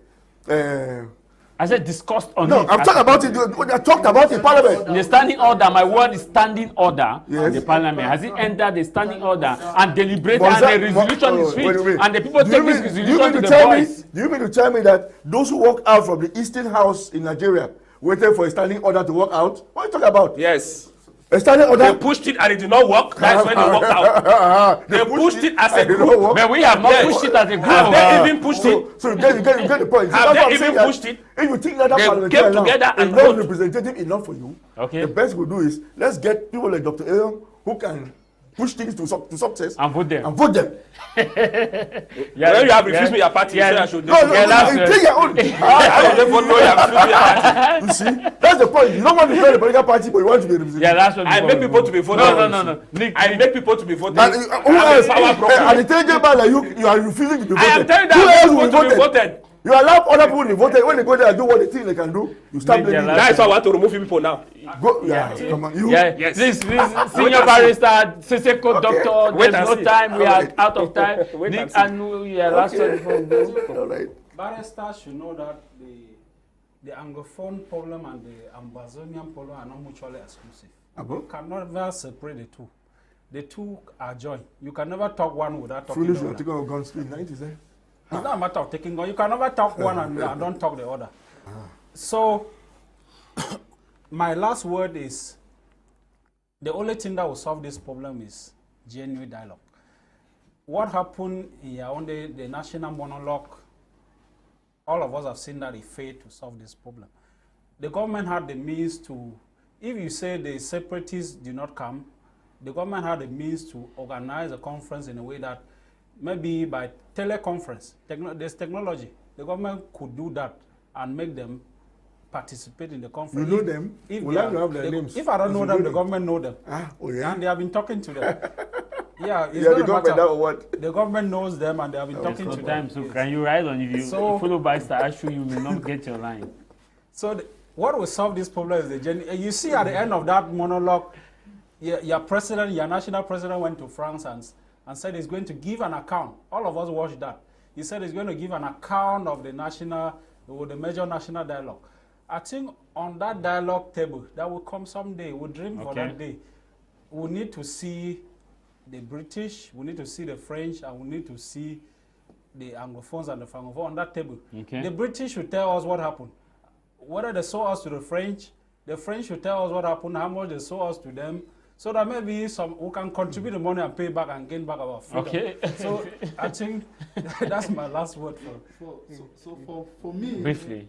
I said discussed on it. I'm talking about it. I talked about it in parliament. The standing order, my word is standing order. Yes. The parliament has it entered the standing order and deliberated, and the resolution is reached, and the people take this resolution to the voice. Do you mean to tell me that those who walk out from the Eastern House in Nigeria waited for a standing order to walk out? What are you talking about? Yes. They pushed it and it did not work. That's when they walked out. They pushed it as a group. But we have not pushed it as a group. Have they even pushed it? So you get the point. Have they even pushed it? If you think that They came together and it's not voted. representative enough for you, Okay. the best we'll do is let's get people like Dr. Eyong who can push things to success And vote them. and vote them. Yeah, When you have refused me your party, you say I should do it. Take your own. I don't vote no, you have refused me your party. You see, that's the point. You don't want to join the political party, but you want to be represented. Yeah, that's what I make people to be voted. No. Nick, I make people to be voted. And who else? Power broker. And the intelligent man like you are refusing to be voted. I am telling Who you, else I will want be to be voted? voted. You allow other people to be voted. When they go there and do what they think they can do, you start Nick, blaming them. That's why I want to remove people now. Go, come on, you. Yeah, Yes. Please, senior barrister, Seseko, doctor, Wait there's and no see. time, we are Alright. out of time. Wait Nick, and see. and last one before we go. All right. Barristers should know that the Anglophone problem and the Ambazonian problem are not mutually exclusive. You can never separate the two. The two are joined. You can never talk one without talking Foolish, the you are other. taking on gun speed 90, is there? It's not a matter of taking on. You can never talk one and don't talk the other. So, my last word is, the only thing that will solve this problem is genuine dialogue. What happened in Yaoundé, the national monologue, all of us have seen that it failed to solve this problem. The government had the means to, if you say the separatists do not come, the government had the means to organize a conference in a way that maybe by teleconference, there's technology, the government could do that and make them participate in the conference. You know them? Will I have their names? If I don't know them, the government know them. Oh yeah? And they have been talking to them. Yeah, it's Yeah, not the a government matter. that or what? The government knows them and they have been talking to them. Sometimes, so Yes. can you write on if you So- follow Barrister Achu, you may not get your line. So what will solve this problem is the journey. You see at the end of that monologue, your president, your national president went to France and said he's going to give an account. All of us watched that. He said he's going to give an account of the major national dialogue. I think on that dialogue table, that will come someday. We'll dream for that day. We need to see the British, we need to see the French, and we need to see the Anglophones and the Francophones on that table. Okay. The British should tell us what happened. Whether they sold us to the French should tell us what happened, how much they sold us to them, so that maybe we can contribute the money and pay back and gain back our freedom. Okay. So I think that's my last word For me, Briefly.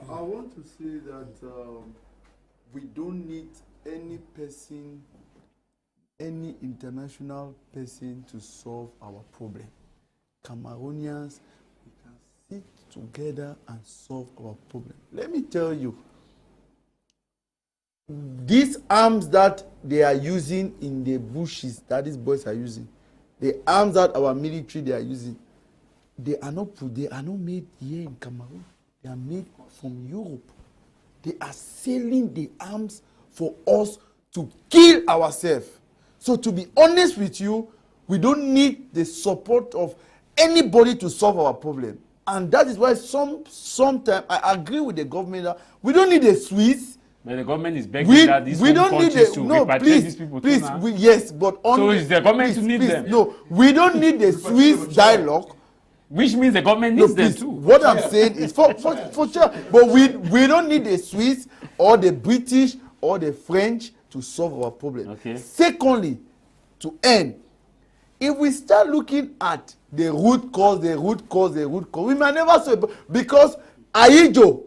I want to say that we don't need any person, any international person to solve our problem. Cameroonians, we can sit together and solve our problem. Let me tell you, these arms that they are using in the bushes, that these boys are using, the arms that our military they are using, they are not made here in Cameroon. They are made from Europe. They are selling the arms for us to kill ourselves. So to be honest with you, we don't need the support of anybody to solve our problem. And that is why sometimes I agree with the government that we don't need a Swiss. But the government is begging that these we don't need countries to no, repatriate please, these people please, too now. yes, but on So is the government to need them? No, we don't need the Swiss dialogue. Which means the government No, needs them please, too. what I'm saying is for sure, but we don't need the Swiss or the British or the French to solve our problem. Okay. Secondly, to end, if we start looking at the root cause, we might never solve it because Ayijo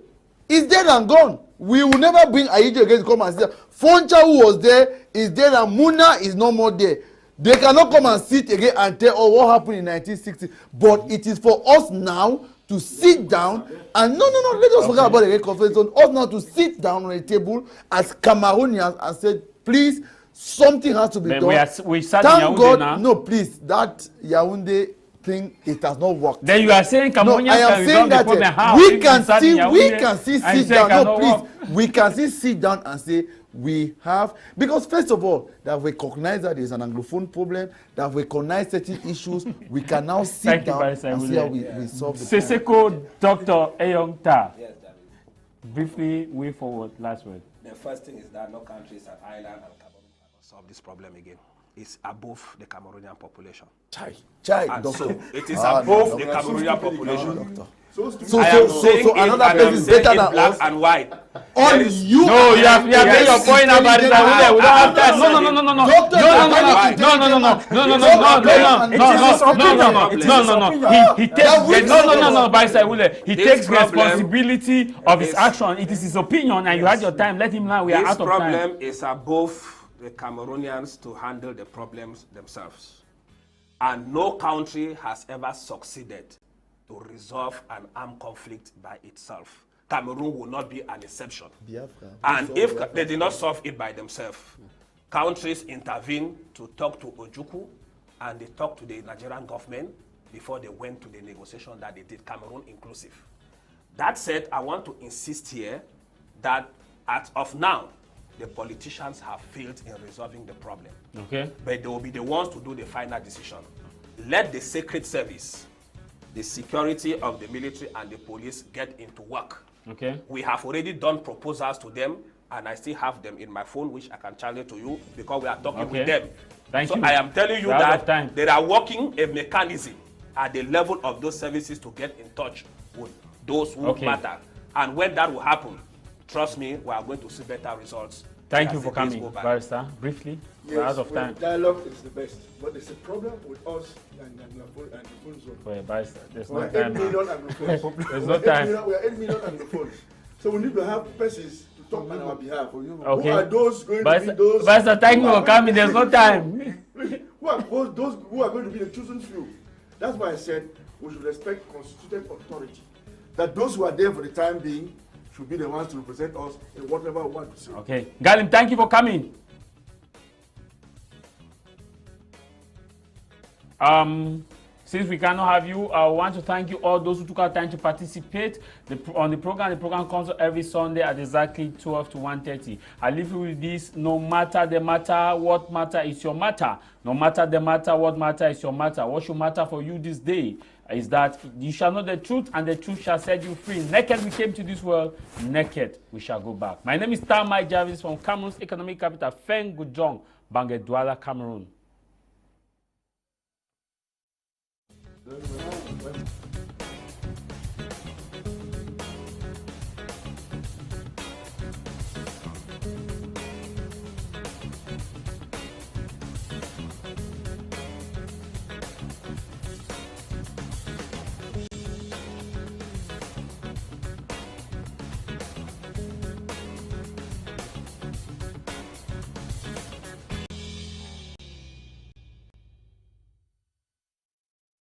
is dead and gone. We will never bring Ayijo again to come and say, Foncha, who was there, is dead and Muna is no more there. They cannot come and sit again and tell, oh, what happened in 1960. But it is for us now to sit down and no, let us forget about the reconciliation. Us now to sit down on a table as Cameroonians and say, please, something has to be done. We sat in Thank Yaoundé God, now. no, please, that Yaoundé thing, it has not worked. Then you are saying Cameroonians I am can saying resolve the that problem. How? we If can sat in see Yaoundé and sit down. No, cannot please, work. we can still sit down and say we have, because first of all, that we recognize that there is an Anglophone problem, that we recognize certain issues, we can now sit down and see how we solve the problem. Seseko, Dr. Eyong Tah. Yes, David. Briefly, way forward, last word. The first thing is that no country is an island and Cameroon cannot solve this problem again. It's above the Cameroonian population. Chai, And doctor. so it is above the Cameroonian population. So another place is better than black and white. On you. No, you have made your point about it. We don't have time. No. He takes Barrister. He takes responsibility of his action. It is his opinion, and you had your time. Let him know we are out of time. This problem is above the Cameroonians to handle the problems themselves, and no country has ever succeeded to resolve an armed conflict by itself. Cameroon will not be an exception. And if they did not solve it by themselves, countries intervene to talk to Ojukwu, and they talk to the Nigerian government before they went to the negotiation that they did, Cameroon inclusive. That said, I want to insist here that as of now, the politicians have failed in resolving the problem. Okay. But they will be the ones to do the final decision. Let the Secret Service, the security of the military and the police get into work. Okay. We have already done proposals to them, and I still have them in my phone, which I can channel to you because we are talking with them. Thank you. I am telling you that they are working a mechanism at the level of those services to get in touch with those who matter. And when that will happen, trust me, we are going to see better results. Thank you for coming, Barrister. Briefly, we're out of time. Dialogue is the best, but there's a problem with us and the phone zone. Wait, Barrister, there's no We're time. 8 million Anglophones. There's no time. We are 8 million Anglophones. So we need to have persons to talk on our behalf. Okay. Who are those going to be those? Barrister, thank you for coming. There's no time. Who are those who are going to be the chosen few? That's why I said we should respect constituted authority. That those who are there for the time being should be the ones to represent us in whatever we want to say. Okay. Ngalim, thank you for coming. Since we cannot have you, I want to thank you all those who took our time to participate on the program. The program comes every Sunday at exactly 12 to 1:30. I leave you with this: no matter the matter, what matter is your matter. No matter the matter, what matter is your matter. What should matter for you this day is that you shall know the truth, and the truth shall set you free. Naked we came to this world, naked we shall go back. My name is Tah Mah Javise from Cameroon's economic capital, Feng Gujong, Bangue Douala, Cameroon.